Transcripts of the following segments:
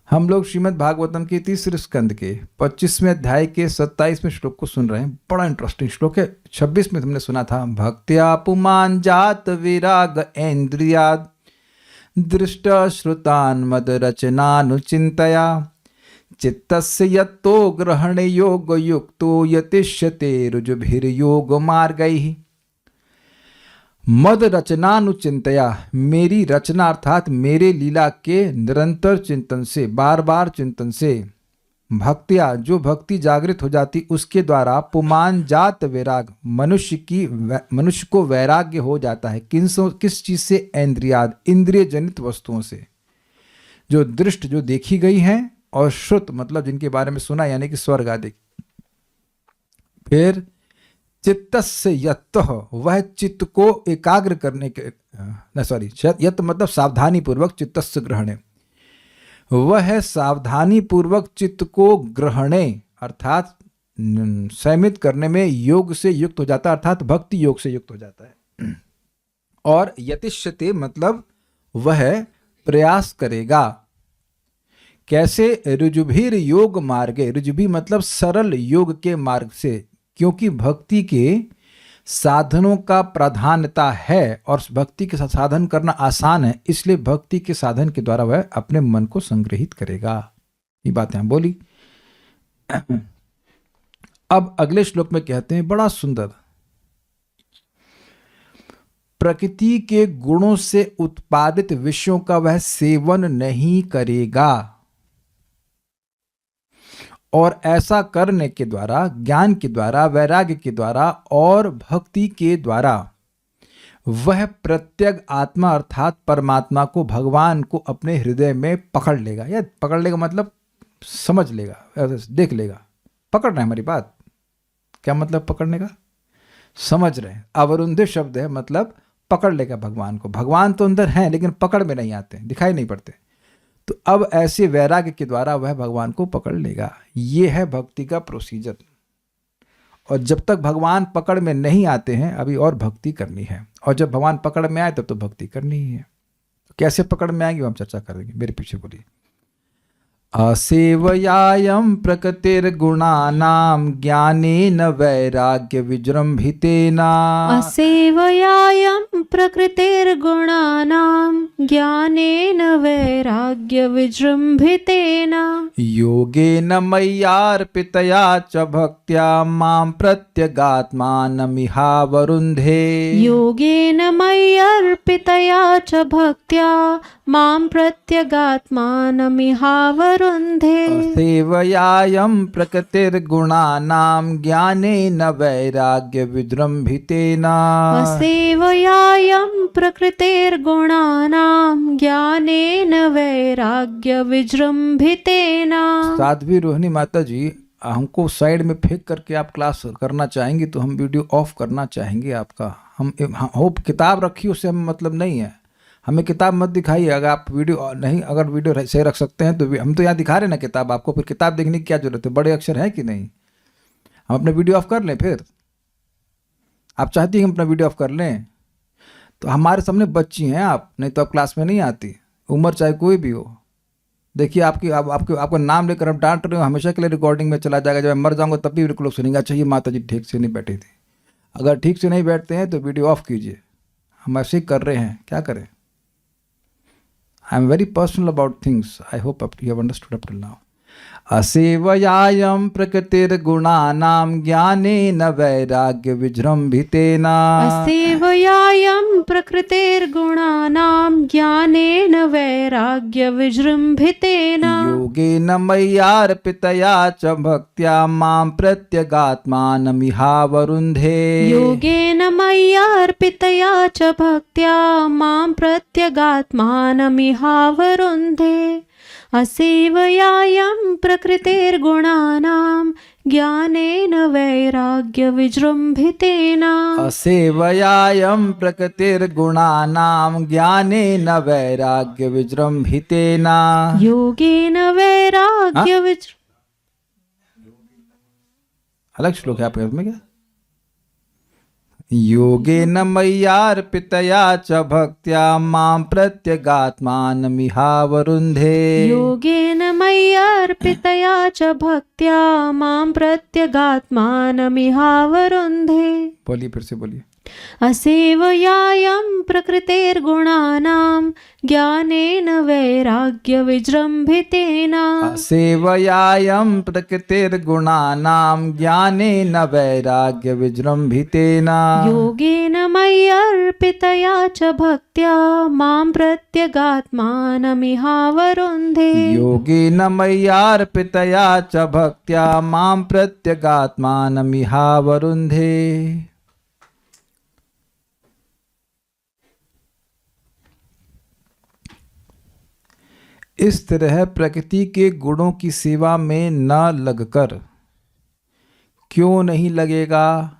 हम लोग श्रीमद् भागवतम के तीसरे स्कंद के 25वें अध्याय के 27वें श्लोक को सुन रहे हैं। बड़ा इंटरेस्टिंग श्लोक है। 26 में तुमने सुना था, भक्त्या पुमान जात विराग इंद्रियाद दृष्ट श्रुतान मद रचनानुचिंतया चित्तस्य यत्तो ग्रहण योग युक्तो यतिष्यते रुजुभिर्योग मार्गैः। मद रचनानुचिंतया, मेरी रचना अर्थात मेरे लीला के निरंतर चिंतन से, बार बार चिंतन से, भक्तिया जो भक्ति जागृत हो जाती उसके द्वारा, पुमान जात वैराग, मनुष्य को वैराग्य हो जाता है। किस चीज से? इंद्रियाद, इंद्रिय जनित वस्तुओं से, जो दृष्ट, जो देखी गई हैं, और श्रुत मतलब जिनके बारे में सुना, यानी कि स्वर्ग आदि। फिर चित्तस्य यत्तः, वह चित्त को एकाग्र करने के, यत्त मतलब सावधानी पूर्वक, चित्तस्य ग्रहणे, वह सावधानी पूर्वक चित्त को ग्रहणे अर्थात संयमित करने में योग से युक्त हो जाता है, अर्थात भक्ति योग से युक्त हो जाता है। और यतिष्यते मतलब वह प्रयास करेगा। कैसे? रुजुभिर योग मार्गे, रुजुभि मतलब सरल योग के मार्ग से, क्योंकि भक्ति के साधनों का प्राधान्यता है और भक्ति के साधन करना आसान है, इसलिए भक्ति के साधन के द्वारा वह अपने मन को संग्रहित करेगा। ये बात यहां बोली। अब अगले श्लोक में कहते हैं, बड़ा सुंदर, प्रकृति के गुणों से उत्पादित विषयों का वह सेवन नहीं करेगा, और ऐसा करने के द्वारा, ज्ञान के द्वारा, वैराग्य के द्वारा और भक्ति के द्वारा वह प्रत्यग आत्मा अर्थात परमात्मा को, भगवान को अपने हृदय में पकड़ लेगा। या पकड़ लेगा मतलब समझ लेगा, देख लेगा। पकड़ना है हमारी बात। क्या मतलब पकड़ने का? समझ रहे हैं। अवरुंधे शब्द है, मतलब पकड़ लेगा भगवान को। भगवान तो अंदर हैं लेकिन पकड़ में नहीं आते, दिखाई नहीं पड़ते। तो अब ऐसे वैराग्य के द्वारा वह भगवान को पकड़ लेगा। ये है भक्ति का प्रोसीजर। और जब तक भगवान पकड़ में नहीं आते हैं, अभी और भक्ति करनी है, और जब भगवान पकड़ में आए तब तो भक्ति करनी ही है। कैसे पकड़ में आएंगे हम चर्चा करेंगे। मेरे पीछे बोलिए। असेवयायं प्रकृतिर्गुणानां ज्ञानेन वैराग्य विजृंभितेन। असेवयायं प्रकृतिर्गुणानां ज्ञानेन वैराग्य विजृंभितेन। योगेन मय्यार्पितया च भक्त्या मां प्रत्यगात्मानमिहावरुन्धे। योगेन मय्यर्पितया च भक्त्या मां प्रत्यगात्मानमिहावरुन्धे। असेवयायं प्रकृतिर्गुणानां ज्ञानेन वैराग्य विजृंभितेन। असेवयायं प्रकृतिर्गुणानां ज्ञानेन वैराग्य विजृंभितेन। साध्वी रोहिणी माता जी, हमको साइड में फेंक करके आप क्लास करना चाहेंगे तो हम वीडियो ऑफ करना चाहेंगे आपका। हम होप किताब रखी, उससे हम मतलब नहीं है। हमें किताब मत दिखाइए। अगर आप वीडियो नहीं, अगर वीडियो सही रख सकते हैं तो हम तो यहाँ दिखा रहे हैं ना किताब आपको, फिर किताब देखने की क्या जरूरत है? बड़े अक्षर है कि नहीं? हम अपने वीडियो ऑफ कर लें। फिर आप चाहती हैं हम अपना वीडियो ऑफ कर लें तो हमारे सामने बच्ची हैं आप, नहीं तो आप क्लास में नहीं आती। उम्र चाहे कोई भी हो। देखिए आपका नाम लेकर हम डांट रहे हो, हमेशा के लिए रिकॉर्डिंग में चला जाएगा। जब मैं मर जाऊंगा तब भी लोग सुनेंगे, अच्छा ये माता जी ठीक से नहीं बैठी थी। अगर ठीक से नहीं बैठते हैं तो वीडियो ऑफ कीजिए। हम ऐसे ही कर रहे हैं, क्या करें? I am very personal about things. I hope you have understood up till now. असेवयायं प्रकृतिर्गुणानां ज्ञानेन वैराग्य विजृंभितेन। असेवयायं प्रकृतिर्गुणानां ज्ञानेन वैराग्य विजृंभितेन। योगेन मय्यार्पितया च भक्त्या मां प्रत्यगात्मानमिहावरुन्धे। योगेन मय्यार्पितया च भक्त्या मां प्रत्यगात्मानमिहावरुन्धे। असेवयायं प्रकृतिर्गुणानां ज्ञानेन वैराग्य विजृंभितेन। असेवयायं प्रकृतिर्गुणानां ज्ञानेन वैराग्य विजृंभितेन। योगेन वैराग्य अलग श्लोक है आपके में क्या? योगेन मय्यार्पितया च भक्त्या मां प्रत्यगात्मानमिहावरुन्धे। योगेन मय्यार्पितया च भक्त्या मां प्रत्यगात्मानमिहावरुन्धे। बोलिए, फिर से बोलिए। असेवयायं प्रकृतेर्गुणानां ज्ञानेन वैराग्यविजृम्भितेन। सेवयायं प्रकृतिर्गुणानां ज्ञानेन वैराग्यविजृम्भितेन। योगेन मय्यर्पितया च भक्त्या मां प्रत्यगात्मानमिहावरुन्धे। योगेन मय्यार्पितया च भक्त्या मां प्रत्यगात्मानमिहावरुन्धे। इस तरह प्रकृति के गुणों की सेवा में न लगकर, क्यों नहीं लगेगा?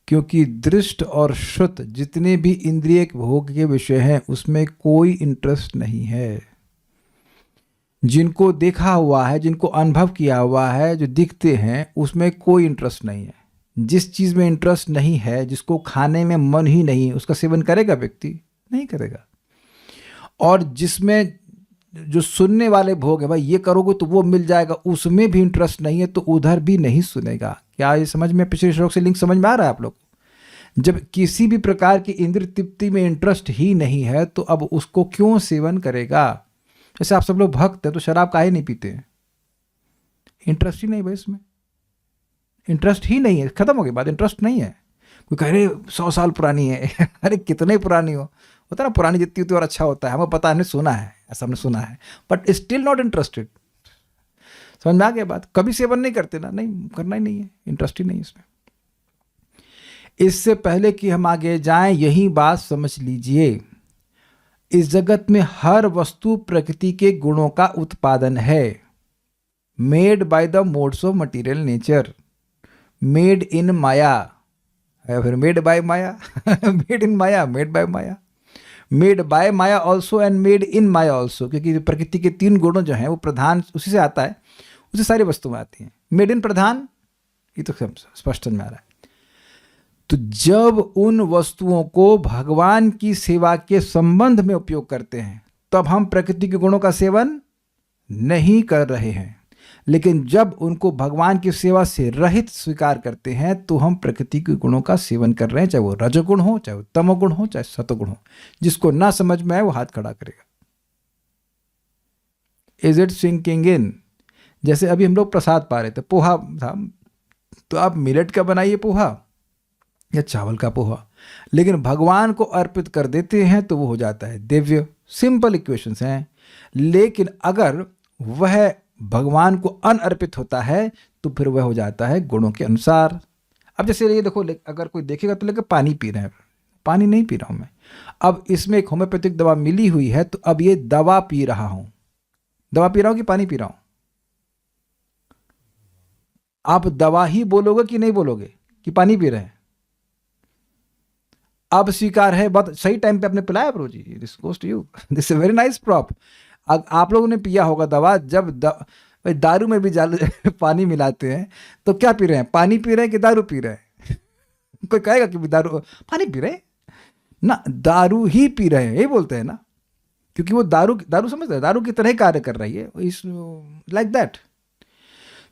क्योंकि दृष्ट और श्रुत जितने भी इंद्रिय भोग के विषय हैं उसमें कोई इंटरेस्ट नहीं है। जिनको देखा हुआ है, जिनको अनुभव किया हुआ है, जो दिखते हैं, उसमें कोई इंटरेस्ट नहीं है। जिस चीज़ में इंटरेस्ट नहीं है, जिसको खाने में मन ही नहीं, उसका सेवन करेगा व्यक्ति? नहीं करेगा। और जिसमें जो सुनने वाले भोग है, भाई ये करोगे तो वो मिल जाएगा, उसमें भी इंटरेस्ट नहीं है, तो उधर भी नहीं सुनेगा। क्या ये समझ में, पिछले श्लोक से लिंक समझ में आ रहा है आप लोग? जब किसी भी प्रकार की इंद्रिय तृप्ति में इंटरेस्ट ही नहीं है तो अब उसको क्यों सेवन करेगा? जैसे आप सब लोग भक्त हैं तो शराब काहे नहीं पीते हैं? इंटरेस्ट ही नहीं भाई, इसमें इंटरेस्ट ही नहीं है, खत्म हो गई बात, इंटरेस्ट नहीं है। कोई कह रहे 100 साल पुरानी है अरे कितने पुरानी हो, होता ना, पुरानी जितनी होती और अच्छा होता है, हमें पता है, हमने सुना है, ऐसा हमने सुना है, बट स्टिल नॉट इंटरेस्टेड। समझ में आ गया बात? कभी सेवन नहीं करते ना, नहीं करना ही नहीं है, इंटरेस्ट ही नहीं इसमें। इससे पहले कि हम आगे जाएं, यही बात समझ लीजिए, इस जगत में हर वस्तु प्रकृति के गुणों का उत्पादन है, made by the modes of material nature, made in maya, फिर made by maya made in maya, made by maya, made by maya also and made in maya also, क्योंकि प्रकृति के 3 गुणों जो हैं वो प्रधान उसी से आता है, उसे सारी वस्तुएं आती हैं। मेड इन प्रधान, ये तो स्पष्ट में आ रहा है। तो जब उन वस्तुओं को भगवान की सेवा के संबंध में उपयोग करते हैं तब हम प्रकृति के गुणों का सेवन नहीं कर रहे हैं, लेकिन जब उनको भगवान की सेवा से रहित स्वीकार करते हैं तो हम प्रकृति के गुणों का सेवन कर रहे हैं, चाहे वो रजोगुण हो, चाहे वो तमोगुण हो, चाहे सतोगुण हो। जिसको ना समझ में आए वो हाथ खड़ा करेगा। Is it sinking in? जैसे अभी हम लोग प्रसाद पा रहे थे, पोहा था, तो आप मिलेट का बनाइए पोहा या चावल का पोहा, लेकिन भगवान को अर्पित कर देते हैं तो वो हो जाता है दिव्य। सिंपल इक्वेशंस हैं। लेकिन अगर वह भगवान को अनअर्पित होता है तो फिर वह हो जाता है गुणों के अनुसार। अब जैसे ये देखो, अगर कोई देखेगा तो लेकर पानी पी रहे हैं, पानी नहीं पी रहा हूं मैं, अब इसमें एक होम्योपैथिक दवा मिली हुई है, तो अब ये दवा पी रहा हूं, दवा पी रहा हूं कि पानी पी रहा हूं? आप दवा ही बोलोगे कि नहीं बोलोगे कि पानी पी रहे हैं? अब स्वीकार है, बहुत सही टाइम पे आपने पिलाया Prabhu ji, this goes to you, this is very nice prop. आप लोगों ने पिया होगा दवा, जब दारू में भी पानी मिलाते हैं तो क्या पी रहे हैं? पानी पी रहे हैं कि दारू पी रहे हैं? कोई कहेगा कि दारू पानी पी रहे हैं ना, दारू ही पी रहे हैं, यही बोलते हैं ना, क्योंकि वो दारू समझते हैं, दारू की तरह ही कार्य कर रही है, इस लाइक दैट।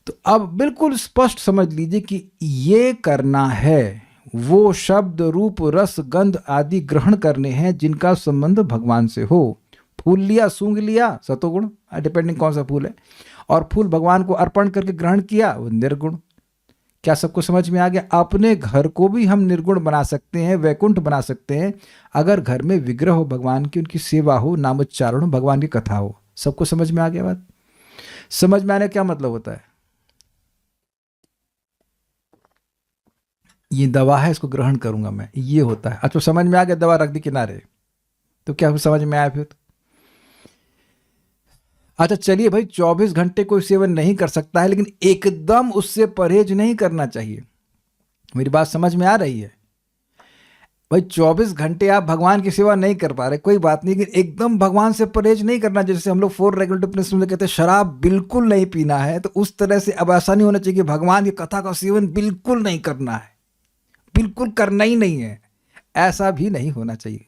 तो अब बिल्कुल स्पष्ट समझ लीजिए कि ये करना है, वो शब्द रूप रस गंध आदि ग्रहण करने हैं जिनका संबंध भगवान से हो। फूल लिया, सूंघ लिया, सतोगुण, डिपेंडिंग कौन सा फूल है, और फूल भगवान को अर्पण करके ग्रहण किया, वो निर्गुण। क्या सबको समझ में आ गया? अपने घर को भी हम निर्गुण बना सकते हैं, वैकुंठ बना सकते हैं, अगर घर में विग्रह हो भगवान की, उनकी सेवा हो, नामोच्चारण हो, भगवान की कथा हो। सबको समझ में आ गया बात? समझ में आने क्या मतलब होता है? ये दवा है, इसको ग्रहण करूंगा मैं, ये होता है। अच्छा, समझ में आ गया, दवा रख दी किनारे, तो क्या समझ में आया फिर? अच्छा चलिए भाई, 24 घंटे कोई सेवन नहीं कर सकता है, लेकिन एकदम उससे परहेज नहीं करना चाहिए। मेरी बात समझ में आ रही है? भाई 24 घंटे आप भगवान की सेवा नहीं कर पा रहे, कोई बात नहीं, लेकिन एकदम भगवान से परहेज नहीं करना। जैसे हम लोग 4 रेगुलेटरी प्रिंसिपल में कहते हैं शराब बिल्कुल नहीं पीना है, तो उस तरह से अब ऐसा नहीं होना चाहिए कि भगवान की कथा का सेवन बिल्कुल नहीं करना है, बिल्कुल करना ही नहीं है, ऐसा भी नहीं होना चाहिए।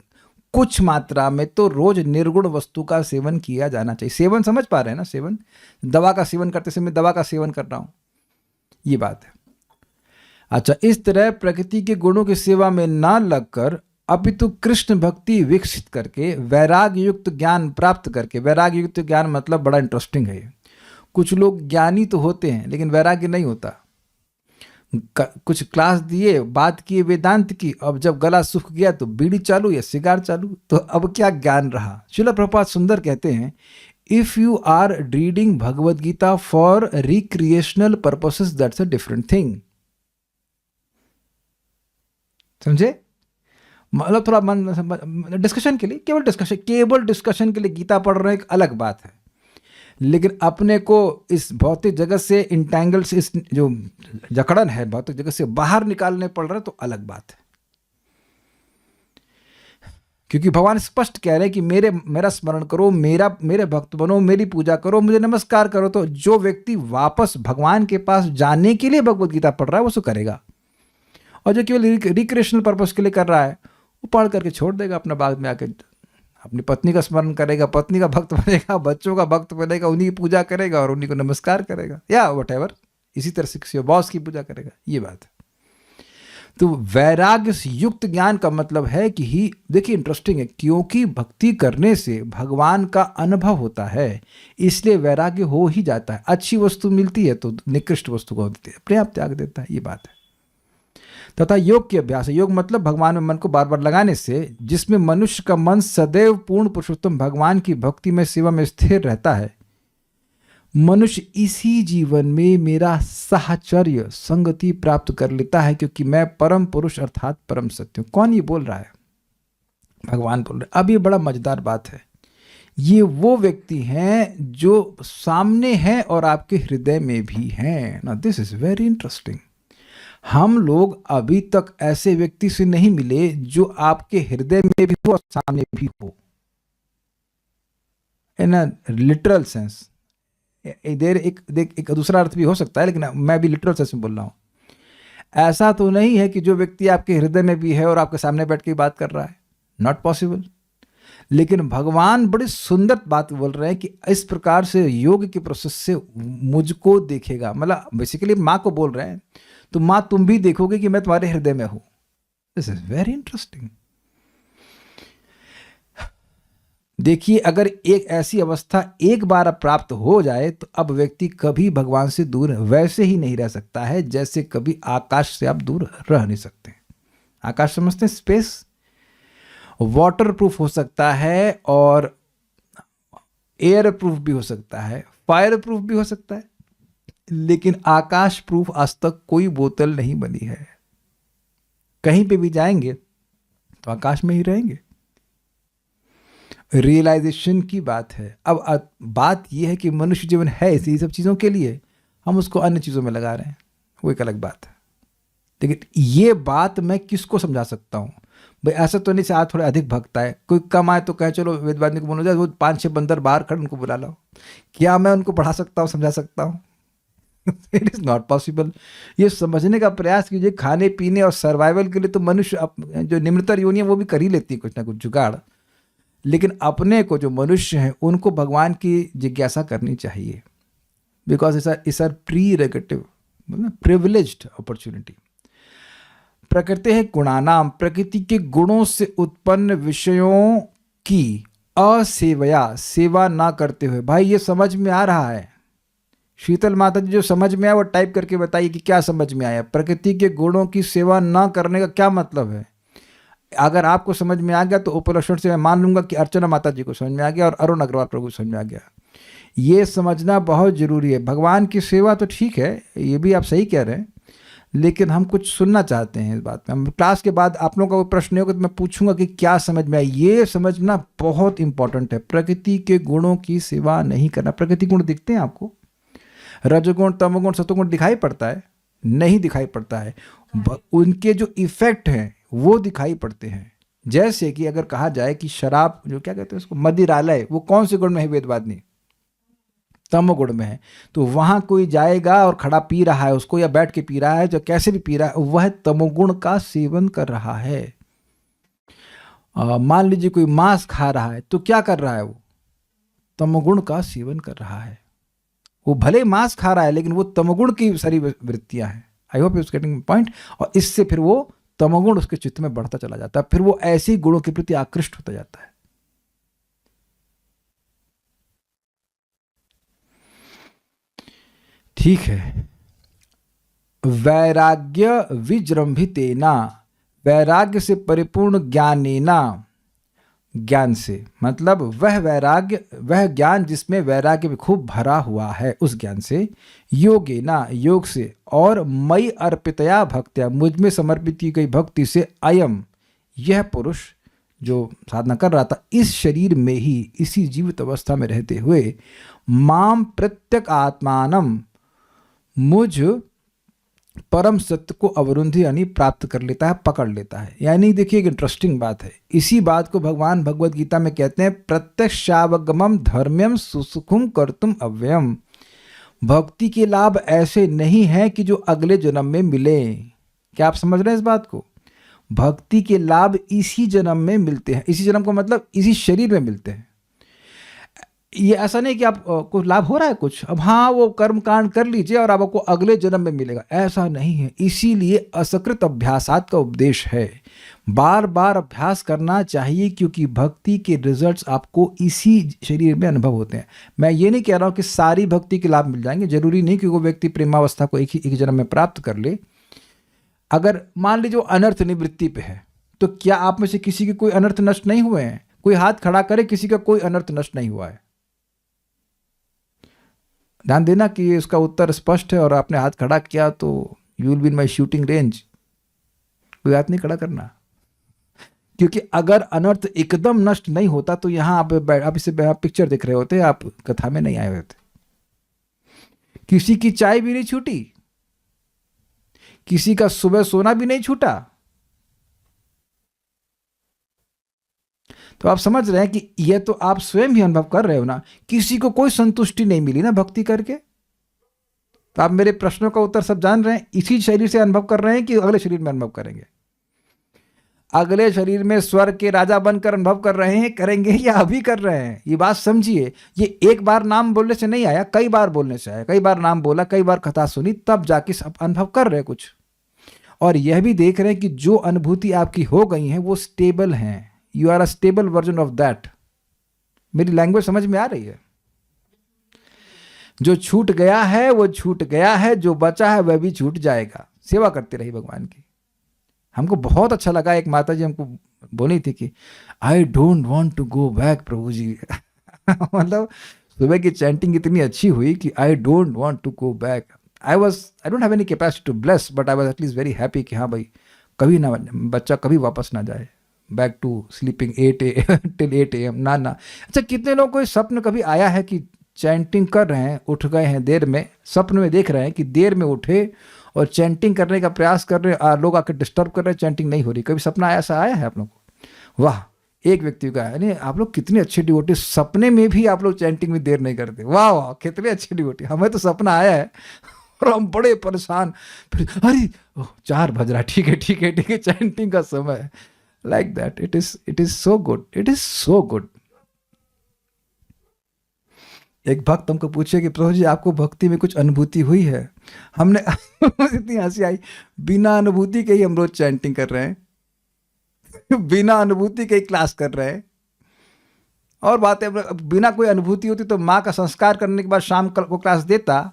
कुछ मात्रा में तो रोज निर्गुण वस्तु का सेवन किया जाना चाहिए। सेवन समझ पा रहे हैं ना? सेवन, दवा का सेवन करते समय दवा का सेवन कर रहा हूं, ये बात है। अच्छा, इस तरह प्रकृति के गुणों की सेवा में ना लगकर अपितु कृष्ण भक्ति विकसित करके वैराग्य युक्त ज्ञान प्राप्त करके, वैराग्य युक्त ज्ञान मतलब बड़ा इंटरेस्टिंग है। कुछ लोग ज्ञानी तो होते हैं लेकिन वैराग्य नहीं होता। कुछ क्लास दिए, बात किए वेदांत की, अब जब गला सूख गया तो बीड़ी चालू या सिगार चालू, तो अब क्या ज्ञान रहा। श्रील प्रभुपाद सुंदर कहते हैं, if you are reading Bhagavad Gita for recreational purposes that's a different thing. समझे? मतलब थोड़ा मन डिस्कशन के लिए, केवल डिस्कशन के लिए गीता पढ़ रहे हैं, एक अलग बात है। लेकिन अपने को इस भौतिक जगत से इंटैंगल से, इस जो जकड़न है भौतिक जगत से बाहर निकालने पड़ रहा है, तो अलग बात है। क्योंकि भगवान स्पष्ट कह रहे हैं कि मेरा स्मरण करो, मेरे भक्त बनो, मेरी पूजा करो, मुझे नमस्कार करो। तो जो व्यक्ति वापस भगवान के पास जाने के लिए भगवद गीता पढ़ रहा है वो सो करेगा, और जो केवल रिक्रिएशनल पर्पस के लिए कर रहा है वो पढ़ करके छोड़ देगा। अपना बाद में आके अपनी पत्नी का स्मरण करेगा, पत्नी का भक्त बनेगा, बच्चों का भक्त बनेगा, उन्हीं की पूजा करेगा और उन्हीं को नमस्कार करेगा, या व्हाटएवर, इसी तरह से किसी बॉस की पूजा करेगा, ये बात है। तो वैराग्य युक्त ज्ञान का मतलब है कि ही, देखिए इंटरेस्टिंग है, क्योंकि भक्ति करने से भगवान का अनुभव होता है, इसलिए वैराग्य हो ही जाता है। अच्छी वस्तु मिलती है तो निकृष्ट वस्तु को अपने आप त्याग देता है, ये बात है। तथा योग के अभ्यास, योग मतलब भगवान में मन को बार बार लगाने से, जिसमें मनुष्य का मन सदैव पूर्ण पुरुषोत्तम भगवान की भक्ति में सेवा में स्थिर रहता है। मनुष्य इसी जीवन में मेरा साहचर्य संगति प्राप्त कर लेता है, क्योंकि मैं परम पुरुष अर्थात परम सत्य हूं। कौन ये बोल रहा है? भगवान बोल रहे हैं। अब ये बड़ा मजेदार बात है, ये वो व्यक्ति हैं जो सामने हैं और आपके हृदय में भी हैं ना। This is very interesting. हम लोग अभी तक ऐसे व्यक्ति से नहीं मिले जो आपके हृदय में भी हो और सामने भी हो, इन अ लिटरल सेंस। इधर एक दूसरा अर्थ भी हो सकता है, लेकिन मैं भी लिटरल सेंस में बोल रहा हूं। ऐसा तो नहीं है कि जो व्यक्ति आपके हृदय में भी है और आपके सामने बैठ के बात कर रहा है, नॉट पॉसिबल। लेकिन भगवान बड़ी सुंदर बात बोल रहे हैं कि इस प्रकार से योग के प्रोसेस से मुझको देखेगा, मतलब बेसिकली माँ को बोल रहे हैं, तो माँ तुम भी देखोगे कि मैं तुम्हारे हृदय में हूं। This is very interesting. देखिए, अगर एक ऐसी अवस्था एक बार प्राप्त हो जाए तो अब व्यक्ति कभी भगवान से दूर वैसे ही नहीं रह सकता है जैसे कभी आकाश से आप दूर रह नहीं सकते। आकाश समझते हैं? स्पेस वाटर प्रूफ हो सकता है और एयर प्रूफ भी हो सकता है, फायर प्रूफ भी हो सकता है, लेकिन आकाश प्रूफ आज तक कोई बोतल नहीं बनी है। कहीं पे भी जाएंगे तो आकाश में ही रहेंगे। रियलाइजेशन की बात है। अब बात यह है कि मनुष्य जीवन है इसी सब चीज़ों के लिए, हम उसको अन्य चीज़ों में लगा रहे हैं, वो एक अलग बात है। लेकिन ये बात मैं किसको समझा सकता हूँ? भाई ऐसा तो नहीं से आज थोड़े अधिक भक्त आए, कोई कम आए तो कहे चलो वेदवादी को बोलो जाए, वो 5-6 बंदर बाहर खड़े उनको बुला लो। क्या मैं उनको पढ़ा सकता हूँ, समझा सकता हूँ? It is not possible. ये समझने का प्रयास कीजिए। खाने पीने और सर्वाइवल के लिए तो मनुष्य जो निम्नतर योनि है वो भी कर ही लेती है कुछ ना कुछ जुगाड़, लेकिन अपने को जो मनुष्य हैं उनको भगवान की जिज्ञासा करनी चाहिए, because it's our prerogative, privileged opportunity. प्रकृति है गुणानाम, प्रकृति के गुणों से उत्पन्न विषयों की असेवया, सेवा ना करते हुए। भाई ये समझ में आ रहा है? शीतल माता जी जो समझ में आया वो टाइप करके बताइए कि क्या समझ में आया। प्रकृति के गुणों की सेवा ना करने का क्या मतलब है? अगर आपको समझ में आ गया तो उपलक्षण से मैं मान लूंगा कि अर्चना माता जी को समझ में आ गया और अरुण अग्रवाल प्रभु को समझ में आ गया। ये समझना बहुत जरूरी है। भगवान की सेवा तो ठीक है, ये भी आप सही कह रहे हैं, लेकिन हम कुछ सुनना चाहते हैं इस बात में। हम क्लास के बाद आप लोगों का कोई प्रश्न होगा तो मैं पूछूंगा कि क्या समझ में आया। ये समझना बहुत इंपॉर्टेंट है। प्रकृति के गुणों की सेवा नहीं करना। प्रकृति गुण दिखते हैं आपको? रजोगुण, तमोगुण, सतोगुण दिखाई पड़ता है? नहीं दिखाई पड़ता है। उनके जो इफेक्ट हैं वो दिखाई पड़ते हैं। जैसे कि अगर कहा जाए कि शराब, जो क्या कहते हैं उसको, मदिरालय, वो कौन से गुण में है वेदवादिनी? तमोगुण में है, तो वहाँ कोई जाएगा और खड़ा पी रहा है उसको, या बैठ के पी रहा है, जो कैसे भी पी रहा है, वह तमोगुण का सेवन कर रहा है। मान लीजिए कोई मांस खा रहा है, तो क्या कर रहा है, वो तमोगुण का सेवन कर रहा है। वो भले मांस खा रहा है, लेकिन वो तमोगुण की सारी वृत्तियां हैं। I hope you are getting point. और इससे फिर वो तमोगुण उसके चित्त में बढ़ता चला जाता है, फिर वो ऐसे ही गुणों के प्रति आकृष्ट होता जाता है। ठीक है। वैराग्य विजृंभितेना, वैराग्य से परिपूर्ण ज्ञानेना, ज्ञान से मतलब वह वैराग्य, वह ज्ञान जिसमें वैराग्य में खूब भरा हुआ है, उस ज्ञान से, योगेना, योग से, और मई अर्पितया भक्त्या, मुझ में समर्पित की गई भक्ति से, अयम, यह पुरुष जो साधना कर रहा था, इस शरीर में ही, इसी जीवित अवस्था में रहते हुए, माम प्रत्यक आत्मानम, मुझ परम सत्य को अवरुंधी यानी प्राप्त कर लेता है, पकड़ लेता है। यानी देखिए एक इंटरेस्टिंग बात है, इसी बात को भगवान भगवद गीता में कहते हैं, प्रत्यक्षावगमम धर्म्यम सुसुखुम कर्तुम अव्ययम। भक्ति के लाभ ऐसे नहीं है कि जो अगले जन्म में मिले। क्या आप समझ रहे हैं इस बात को? भक्ति के लाभ इसी जन्म में मिलते हैं। इसी जन्म को मतलब इसी शरीर में मिलते हैं। ये ऐसा नहीं कि आप कुछ लाभ हो रहा है कुछ, अब हाँ वो कर्म कांड कर लीजिए और आपको अगले जन्म में मिलेगा, ऐसा नहीं है। इसीलिए असकृत अभ्यासात का उपदेश है, बार बार अभ्यास करना चाहिए, क्योंकि भक्ति के रिजल्ट्स आपको इसी शरीर में अनुभव होते हैं। मैं ये नहीं कह रहा हूँ कि सारी भक्ति के लाभ मिल जाएंगे, जरूरी नहीं कि वो व्यक्ति प्रेमावस्था को एक ही जन्म में प्राप्त कर ले। अगर मान लीजिए वो अनर्थ निवृत्ति पे है, तो क्या आप में से किसी के कोई अनर्थ नष्ट नहीं हुए हैं? कोई हाथ खड़ा करे, किसी का कोई अनर्थ नष्ट नहीं हुआ है। ध्यान देना कि इसका उत्तर स्पष्ट है, और आपने हाथ खड़ा किया तो you will be in my shooting range. कोई हाथ नहीं खड़ा करना, क्योंकि अगर अनर्थ एकदम नष्ट नहीं होता तो यहाँ आप इसे पिक्चर देख रहे होते, आप कथा में नहीं आए हुए थे। किसी की चाय भी नहीं छूटी, किसी का सुबह सोना भी नहीं छूटा। तो आप समझ रहे हैं कि यह तो आप स्वयं भी अनुभव कर रहे हो ना, किसी को कोई संतुष्टि नहीं मिली ना भक्ति करके। तो आप मेरे प्रश्नों का उत्तर सब जान रहे हैं, इसी शरीर से अनुभव कर रहे हैं कि अगले शरीर में अनुभव करेंगे? अगले शरीर में स्वर्ग के राजा बनकर अनुभव कर रहे हैं, करेंगे, या अभी कर रहे हैं? ये बात समझिए। ये एक बार नाम बोलने से नहीं आया, कई बार बोलने से आया। कई बार नाम बोला, कई बार कथा सुनी, तब जाके सब अनुभव कर रहे हैं कुछ। और यह भी देख रहे हैं कि जो अनुभूति आपकी हो गई है वो स्टेबल हैं। You are a stable version of that. मेरी लैंग्वेज समझ में आ रही है? जो छूट गया है वो छूट गया है, जो बचा है वह भी छूट जाएगा। सेवा करते रहिए भगवान की। हमको बहुत अच्छा लगा, एक माता जी हमको बोली थी कि I don't want to go back Prabhu ji. मतलब सुबह की चैंटिंग इतनी अच्छी हुई कि I don't want to go back. I don't have any capacity to bless, but I was at least very happy कि हाँ भाई कभी ना, बच्चा कभी वापस ना जाए बैक टू स्लीपिंग 8 AM। ना। अच्छा, कितने लोगों को स्वप्न कभी आया है कि चैंटिंग कर रहे हैं, उठ गए हैं देर में, सपने में देख रहे हैं कि देर में उठे और चैंटिंग करने का प्रयास कर रहे हैं, लोग आकर डिस्टर्ब कर रहे हैं, चैंटिंग नहीं हो रही? कभी सपना ऐसा आया है आप लोग को? वाह, एक व्यक्ति का है। नहीं, आप लोग कितने अच्छे डिवोटी, सपने में भी आप लोग चैंटिंग में देर नहीं करते। वाह वाह, कितने अच्छे डिवोटी। हमें तो सपना आया है और हम बड़े परेशान, फिर अरे 4 बज रहा, ठीक है चैंटिंग का समय है। Like that, it is so good, it is so good। एक भक्त हमको पूछे कि प्रभु जी आपको भक्ति में कुछ अनुभूति हुई है? हमने इतनी हंसी आई, बिना अनुभूति के ही हम रोज चैंटिंग कर रहे हैं, बिना अनुभूति के ही क्लास कर रहे हैं। और बात है, बिना कोई अनुभूति होती तो माँ का संस्कार करने के बाद शाम को क्लास देता।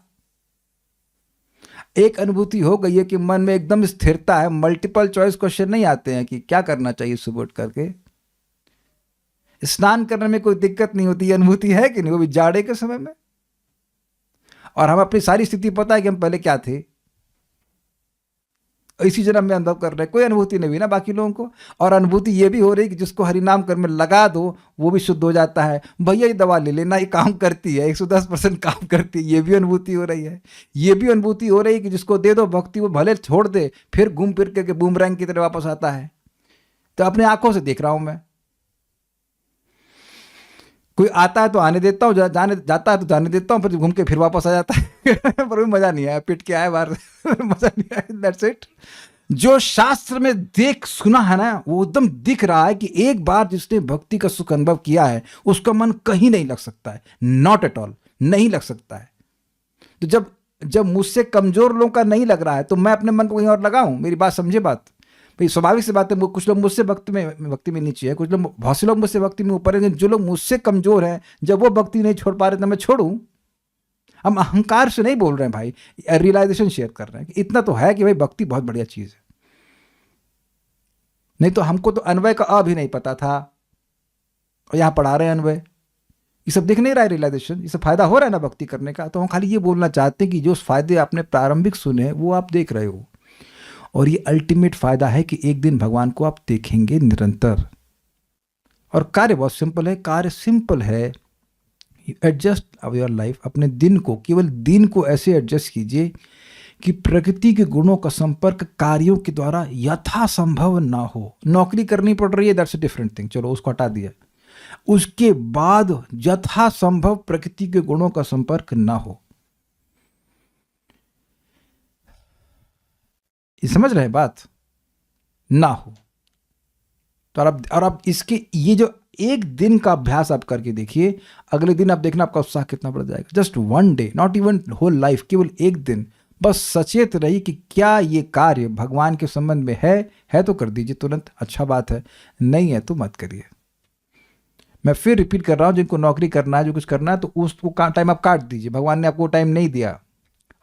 एक अनुभूति हो गई है कि मन में एकदम स्थिरता है, मल्टीपल चॉइस क्वेश्चन नहीं आते हैं कि क्या करना चाहिए सुबह उठ करके। स्नान करने में कोई दिक्कत नहीं होती, अनुभूति है कि नहीं, वो भी जाड़े के समय में। और हम अपनी सारी स्थिति पता है कि हम पहले क्या थे, इसी जन्म में अनुभव कर रहे हैं। कोई अनुभूति नहीं हुई ना बाकी लोगों को। और अनुभूति ये भी हो रही कि जिसको हरिनाम कर्म में लगा दो वो भी शुद्ध हो जाता है। भैया ये दवा ले लेना, ये काम करती है, 110% काम करती है, ये भी अनुभूति हो रही है। ये भी अनुभूति हो रही है कि जिसको दे दो भक्ति वो भले छोड़ दे, फिर घूम फिर के बूमरैंग की तरह वापस आता है। तो अपने आंखों से देख रहा हूं मैं। कोई आता है तो आने देता हूँ, जाने जाता है तो जाने देता हूँ, फिर घूम के फिर वापस आ जाता है पर भी मजा नहीं आया, पिट के आया बाहर मजा नहीं आया, दैट्स इट। जो शास्त्र में देख सुना है ना, वो एकदम दिख रहा है कि एक बार जिसने भक्ति का सुख अनुभव किया है उसका मन कहीं नहीं लग सकता है, नॉट एट ऑल, नहीं लग सकता है। तो जब मुझसे कमजोर लोगों का नहीं लग रहा है तो मैं अपने मन को कहीं और लगाऊं? मेरी बात समझे बात भाई, स्वाभाविक सी बात है। कुछ लोग मुझसे भक्ति में नीचे है, कुछ लोग, बहुत से लोग मुझसे भक्ति में ऊपर है। जो लोग मुझसे कमजोर हैं, जब वो भक्ति नहीं छोड़ पा रहे तो मैं छोड़ूं? हम अहंकार से नहीं बोल रहे हैं भाई, रियलाइजेशन शेयर कर रहे हैं कि इतना तो है कि भाई भक्ति बहुत बढ़िया चीज है। नहीं तो हमको तो अन्वय का अ भी नहीं पता था, और यहां पढ़ा रहे हैं अन्वय। ये सब दिख नहीं रहा है रियलाइजेशन, इससे फायदा हो रहा है ना भक्ति करने का। तो हम खाली ये बोलना चाहते हैं कि जो फायदे आपने प्रारंभिक सुने वो आप देख रहे हो, और ये अल्टीमेट फायदा है कि एक दिन भगवान को आप देखेंगे निरंतर। और कार्य बहुत सिंपल है, कार्य सिंपल है। एडजस्ट योर लाइफ, अपने दिन को, केवल दिन को ऐसे एडजस्ट कीजिए कि प्रकृति के गुणों का संपर्क कार्यों के द्वारा यथासंभव ना हो। नौकरी करनी पड़ रही है, दैट्स अ डिफरेंट थिंग, चलो उसको हटा दिया। उसके बाद यथासंभव प्रकृति के गुणों का संपर्क ना हो। ये समझ रहे हैं बात? ना हो तो आप इसके ये जो एक दिन का अभ्यास आप करके देखिए, अगले दिन आप देखना आपका उत्साह कितना बढ़ जाएगा। Just one day, not even whole life, केवल एक दिन बस सचेत रहिए कि क्या ये कार्य भगवान के संबंध में है तो कर दीजिए तुरंत, अच्छा बात है, नहीं है तो मत करिए। मैं फिर रिपीट कर रहा हूं, जिनको नौकरी करना है, जो कुछ करना है, तो उसको टाइम आप काट दीजिए। भगवान ने आपको टाइम नहीं दिया,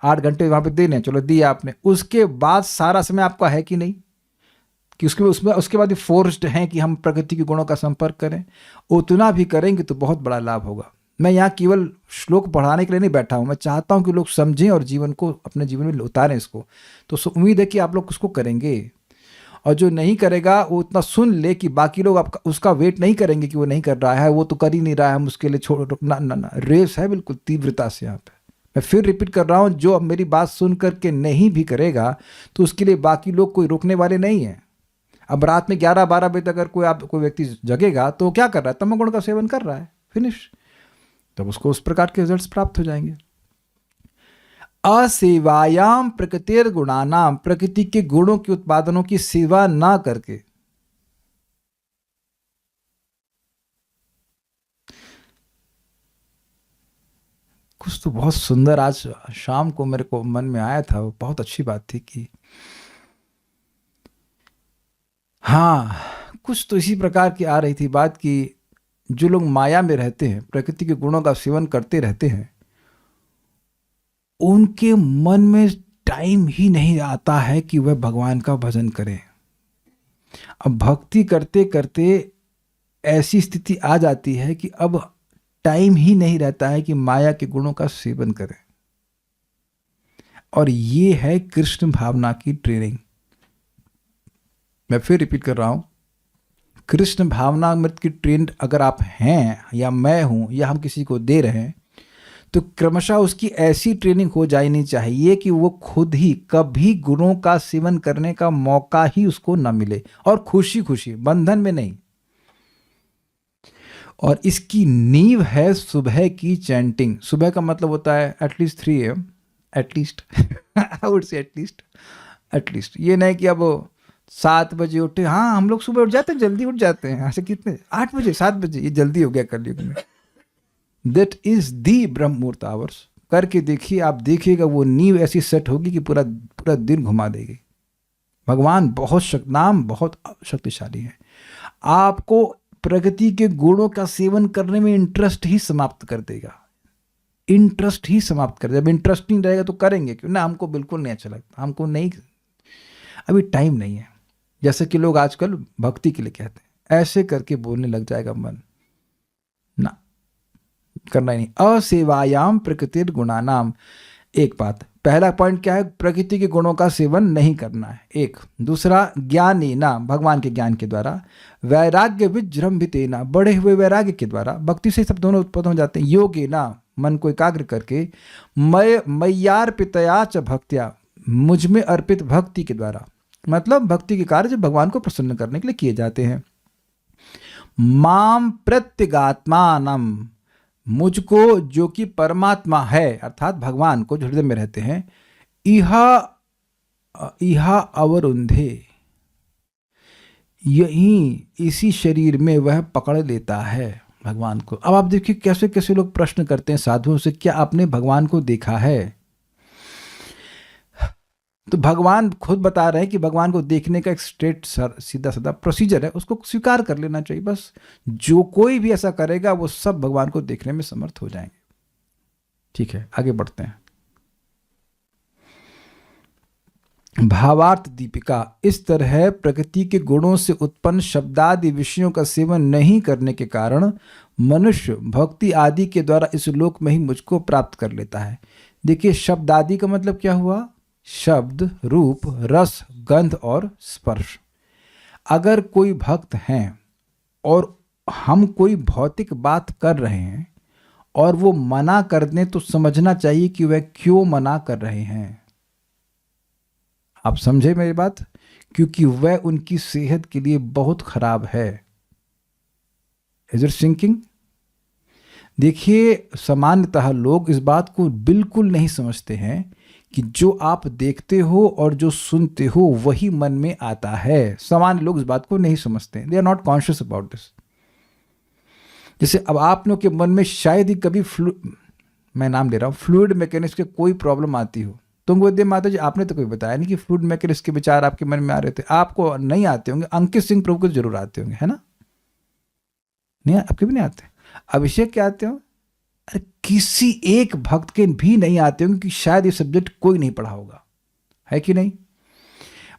8 घंटे वहां पे देने, चलो दिया आपने, उसके बाद सारा समय आपका है कि नहीं, कि उसके बाद फोर्स्ड हैं कि हम प्रकृति के गुणों का संपर्क करें। उतना भी करेंगे तो बहुत बड़ा लाभ होगा। मैं यहाँ केवल श्लोक पढ़ाने के लिए नहीं बैठा हूँ, मैं चाहता हूँ कि लोग समझें और जीवन को, अपने जीवन में उतारें इसको। तो उम्मीद है कि आप लोग उसको करेंगे, और जो नहीं करेगा वो इतना सुन ले कि बाकी लोग उसका वेट नहीं करेंगे कि वो नहीं कर रहा है, वो तो कर ही नहीं रहा है, हम उसके लिए छोड़ ना, रेस है बिल्कुल तीव्रता से यहाँ पे। मैं फिर रिपीट कर रहा हूँ, जो अब मेरी बात सुन करके नहीं भी करेगा तो उसके लिए बाकी लोग कोई रोकने वाले नहीं है। अब रात में 11-12 बजे तक अगर कोई व्यक्ति जगेगा तो क्या कर रहा है? तमोगुण का सेवन कर रहा है, फिनिश। तब उसको उस प्रकार के रिजल्ट्स प्राप्त हो जाएंगे। असेवायाम प्रकृतिर गुणानाम, प्रकृति के गुणों के उत्पादनों की सेवा ना करके। कुछ तो बहुत सुंदर आज शाम को मेरे को मन में आया था, वो बहुत अच्छी बात थी कि हाँ, कुछ तो इसी प्रकार की आ रही थी बात कि जो लोग माया में रहते हैं, प्रकृति के गुणों का सेवन करते रहते हैं, उनके मन में टाइम ही नहीं आता है कि वह भगवान का भजन करें। अब भक्ति करते करते ऐसी स्थिति आ जाती है कि अब टाइम ही नहीं रहता है कि माया के गुणों का सेवन करें। और ये है कृष्ण भावना की ट्रेनिंग। मैं फिर रिपीट कर रहा हूं, कृष्ण भावना अमृत की ट्रेंड अगर आप हैं, या मैं हूं, या हम किसी को दे रहे हैं, तो क्रमशः उसकी ऐसी ट्रेनिंग हो जानी चाहिए कि वो खुद ही कभी गुणों का सेवन करने का मौका ही उसको न मिले, और खुशी खुशी, बंधन में नहीं। और इसकी नींव है सुबह की चैंटिंग। सुबह का मतलब होता है at least 3 AM, at least I would say at least. ये नहीं कि अब 7 बजे उठे, हाँ हम लोग सुबह उठ जाते हैं, जल्दी उठ जाते हैं, ऐसे कितने 8 बजे 7 बजे, ये जल्दी हो गया कलयुग में। दैट इज दी ब्रह्म मुहूर्त आवर्स। करके देखिए, आप देखिएगा वो नींव ऐसी सेट होगी कि पूरा पूरा दिन घुमा देगी। भगवान नाम बहुत शक्तिशाली है। आपको प्रकृति के गुणों का सेवन करने में इंटरेस्ट ही समाप्त कर देगा, इंटरेस्ट ही समाप्त कर देगा। जब इंटरेस्ट नहीं रहेगा तो करेंगे क्यों ना? हमको बिल्कुल नहीं अच्छा लगता, हमको नहीं, अभी टाइम नहीं है। जैसे कि लोग आजकल भक्ति के लिए कहते हैं, ऐसे करके बोलने लग जाएगा मन, ना करना ही नहीं। असेवायाम प्रकृतिर गुणानाम। एक बात, पहला पॉइंट क्या है? प्रकृति के गुणों का सेवन नहीं करना है, एक। दूसरा, ज्ञानी ना, भगवान के ज्ञान के द्वारा। वैराग्य विजृंभितेना, बढ़े हुए वैराग्य के द्वारा। भक्ति से सब दोनों उत्पन्न हो जाते हैं। योगे ना, मन को एकाग्र करके। मय्यार्पितया च भक्त्या, मुझ में अर्पित भक्ति के द्वारा। मतलब भक्ति के कार्य जो भगवान को प्रसन्न करने के लिए किए जाते हैं। माम प्रत्यगात्मानम, मुझको जो कि परमात्मा है अर्थात भगवान को जो हृदय में रहते हैं, इहा अवरुंधे, यही इसी शरीर में वह पकड़ लेता है भगवान को। अब आप देखिए कैसे कैसे लोग प्रश्न करते हैं साधुओं से, क्या आपने भगवान को देखा है? तो भगवान खुद बता रहे हैं कि भगवान को देखने का एक स्ट्रेट सीधा साधा प्रोसीजर है, उसको स्वीकार कर लेना चाहिए बस। जो कोई भी ऐसा करेगा वो सब भगवान को देखने में समर्थ हो जाएंगे। ठीक है, आगे बढ़ते हैं। भावार्थ दीपिका, इस तरह प्रकृति के गुणों से उत्पन्न शब्दादि विषयों का सेवन नहीं करने के कारण मनुष्य भक्ति आदि के द्वारा इस लोक में ही मुझको प्राप्त कर लेता है। देखिए शब्दादि का मतलब क्या हुआ? शब्द, रूप, रस, गंध और स्पर्श। अगर कोई भक्त हैं और हम कोई भौतिक बात कर रहे हैं और वो मना कर दें तो समझना चाहिए कि वह क्यों मना कर रहे हैं। आप समझे मेरी बात? क्योंकि वह उनकी सेहत के लिए बहुत खराब है। Is it sinking? देखिए सामान्यतः लोग इस बात को बिल्कुल नहीं समझते हैं कि जो आप देखते हो और जो सुनते हो वही मन में आता है। सामान्य लोग इस बात को नहीं समझते, they are not conscious about this. जैसे अब आप लोग के मन में शायद ही कभी मैं नाम ले रहा हूँ फ्लूइड मैकेनिक्स के कोई प्रॉब्लम आती हो, तुम बोलते माता जी आपने तो कोई बताया नहीं कि फ्लूइड मैकेनिक्स के विचार आपके मन में आ रहे थे। आपको नहीं आते होंगे, अंकित सिंह प्रभु को जरूर आते होंगे, है ना? नहीं, आपके भी नहीं आते। अभिषेक के आते हो? अरे किसी एक भक्त के भी नहीं आते होंगे कि शायद ये सब्जेक्ट कोई नहीं पढ़ा होगा, है कि नहीं?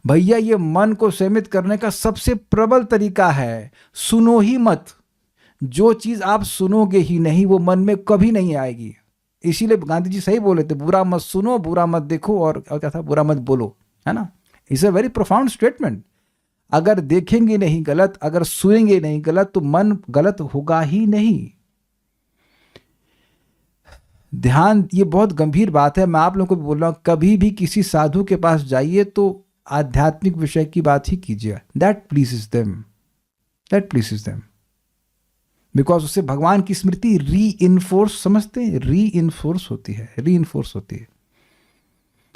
भैया ये मन को सीमित करने का सबसे प्रबल तरीका है, सुनो ही मत। जो चीज आप सुनोगे ही नहीं वो मन में कभी नहीं आएगी। इसीलिए गांधी जी सही बोले थे, बुरा मत सुनो, बुरा मत देखो और क्या था, बुरा मत बोलो, है ना? It's a very profound statement. अगर देखेंगे नहीं गलत, अगर सुनेंगे नहीं गलत, तो मन गलत होगा ही नहीं। ध्यान, ये बहुत गंभीर बात है। मैं आप लोगों को बोल रहा हूं, कभी भी किसी साधु के पास जाइए तो आध्यात्मिक विषय की बात ही कीजिए। That pleases them, that pleases them, because उससे भगवान की स्मृति री इन्फोर्स, समझते हैं, री इन्फोर्स होती है, री इन्फोर्स होती है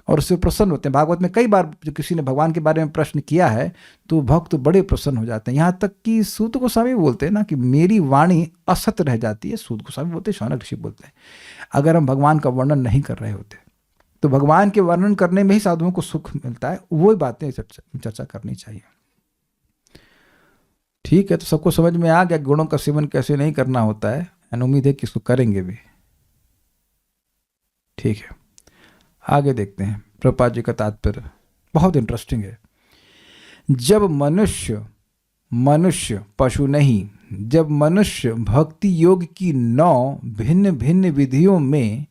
और उससे प्रसन्न होते हैं। भागवत में कई बार जो किसी ने भगवान के बारे में प्रश्न किया है तो भक्त बड़े प्रसन्न हो जाते हैं। यहाँ तक कि सूत गोस्वामी बोलते हैं ना कि मेरी वाणी असत रह जाती है। सूत गोस्वामी बोलते हैं, शौनक ऋषि बोलते हैं, अगर हम भगवान का वर्णन नहीं कर रहे होते तो भगवान के वर्णन करने में ही साधुओं को सुख मिलता है। वो बातें चर्चा करनी चाहिए। ठीक है, तो सबको समझ में आ गया गुणों का सेवन कैसे नहीं करना होता है, एंड उम्मीद है कि इसको करेंगे भी। ठीक है, आगे देखते हैं। प्रभुपाद जी का तात्पर्य बहुत इंटरेस्टिंग है। जब मनुष्य पशु नहीं, जब मनुष्य भक्ति योग की 9 भिन्न भिन्न विधियों में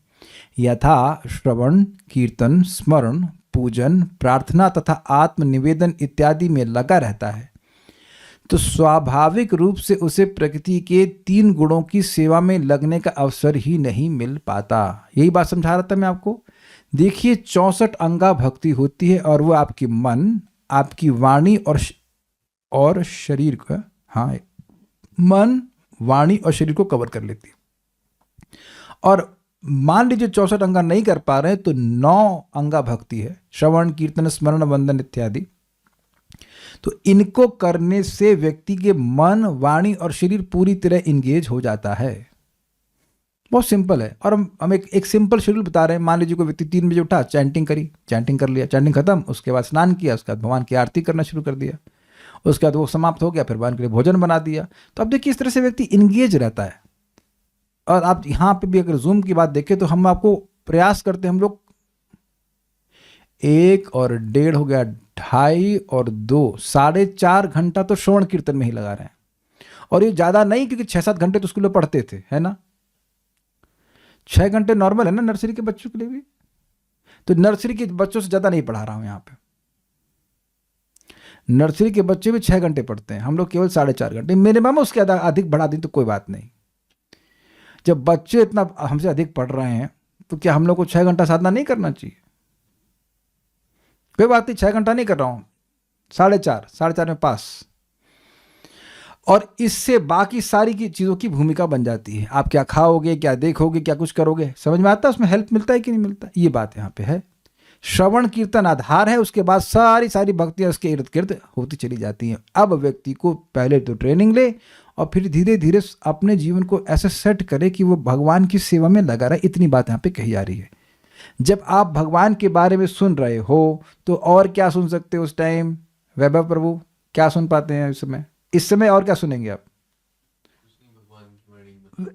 यथा श्रवण, कीर्तन, स्मरण, पूजन, प्रार्थना तथा आत्मनिवेदन इत्यादि में लगा रहता है तो स्वाभाविक रूप से उसे प्रकृति के 3 गुणों की सेवा में लगने का अवसर ही नहीं मिल पाता। यही बात समझा रहा था मैं आपको। देखिए 64 अंगा भक्ति होती है और वो आपकी मन, आपकी वाणी और शरीर का, हाँ, मन, वाणी और शरीर को कवर कर लेती है। और मान लीजिए 64 अंगा नहीं कर पा रहे हैं तो 9 अंगा भक्ति है, श्रवण, कीर्तन, स्मरण, वंदन इत्यादि। तो इनको करने से व्यक्ति के मन, वाणी और शरीर पूरी तरह इंगेज हो जाता है। बहुत सिंपल है। और हम एक सिंपल शेड्यूल बता रहे हैं। मान लीजिए कोई व्यक्ति 3 बजे उठा, चैंटिंग करी, चैंटिंग कर लिया, चैंटिंग खत्म, उसके बाद स्नान किया, उसके बाद भगवान की आरती करना शुरू कर दिया, उसके बाद वो समाप्त हो गया, फिर भगवान के लिए भोजन बना दिया। तो अब देखिए इस तरह से व्यक्ति इंगेज रहता है। और आप यहाँ पे भी अगर जूम की बात देखें तो हम आपको प्रयास करते हैं, हम लोग 1 और 1.5 हो गया, 2.5 और 2, 4.5 घंटा तो श्रवण कीर्तन में ही लगा रहे हैं। और ये ज़्यादा नहीं, क्योंकि 6-7 घंटे तो स्कूल में पढ़ते थे, है ना? 6 घंटे नॉर्मल है ना नर्सरी के बच्चों के लिए भी। तो नर्सरी के बच्चों से ज़्यादा नहीं पढ़ा रहा हूँ यहाँ पे। नर्सरी के बच्चे भी 6 घंटे पढ़ते हैं, हम लोग केवल 4.5 घंटे। मेरे मामा उसके अधिक बढ़ा दी तो कोई बात नहीं। जब बच्चे इतना हमसे अधिक पढ़ रहे हैं तो क्या हम लोग को 6 घंटा साधना नहीं करना चाहिए? कोई बात नहीं, 6 घंटा नहीं कर रहा हूँ, 4.5 में पास। और इससे बाकी सारी की चीज़ों की भूमिका बन जाती है। आप क्या खाओगे, क्या देखोगे, क्या कुछ करोगे, समझ में आता है? उसमें हेल्प मिलता है कि नहीं मिलता? ये बात यहाँ पे है। श्रवण कीर्तन आधार है, उसके बाद सारी सारी भक्तियाँ उसके इर्द गिर्द होती चली जाती हैं। अब व्यक्ति को पहले तो ट्रेनिंग ले और फिर धीरे धीरे अपने जीवन को ऐसे सेट करे कि वो भगवान की सेवा में लगा रहे। इतनी बात यहाँ पे कही जा रही है। जब आप भगवान के बारे में सुन रहे हो तो और क्या सुन सकते हो उस टाइम? वैभव प्रभु क्या सुन पाते हैं इस समय और क्या सुनेंगे आप?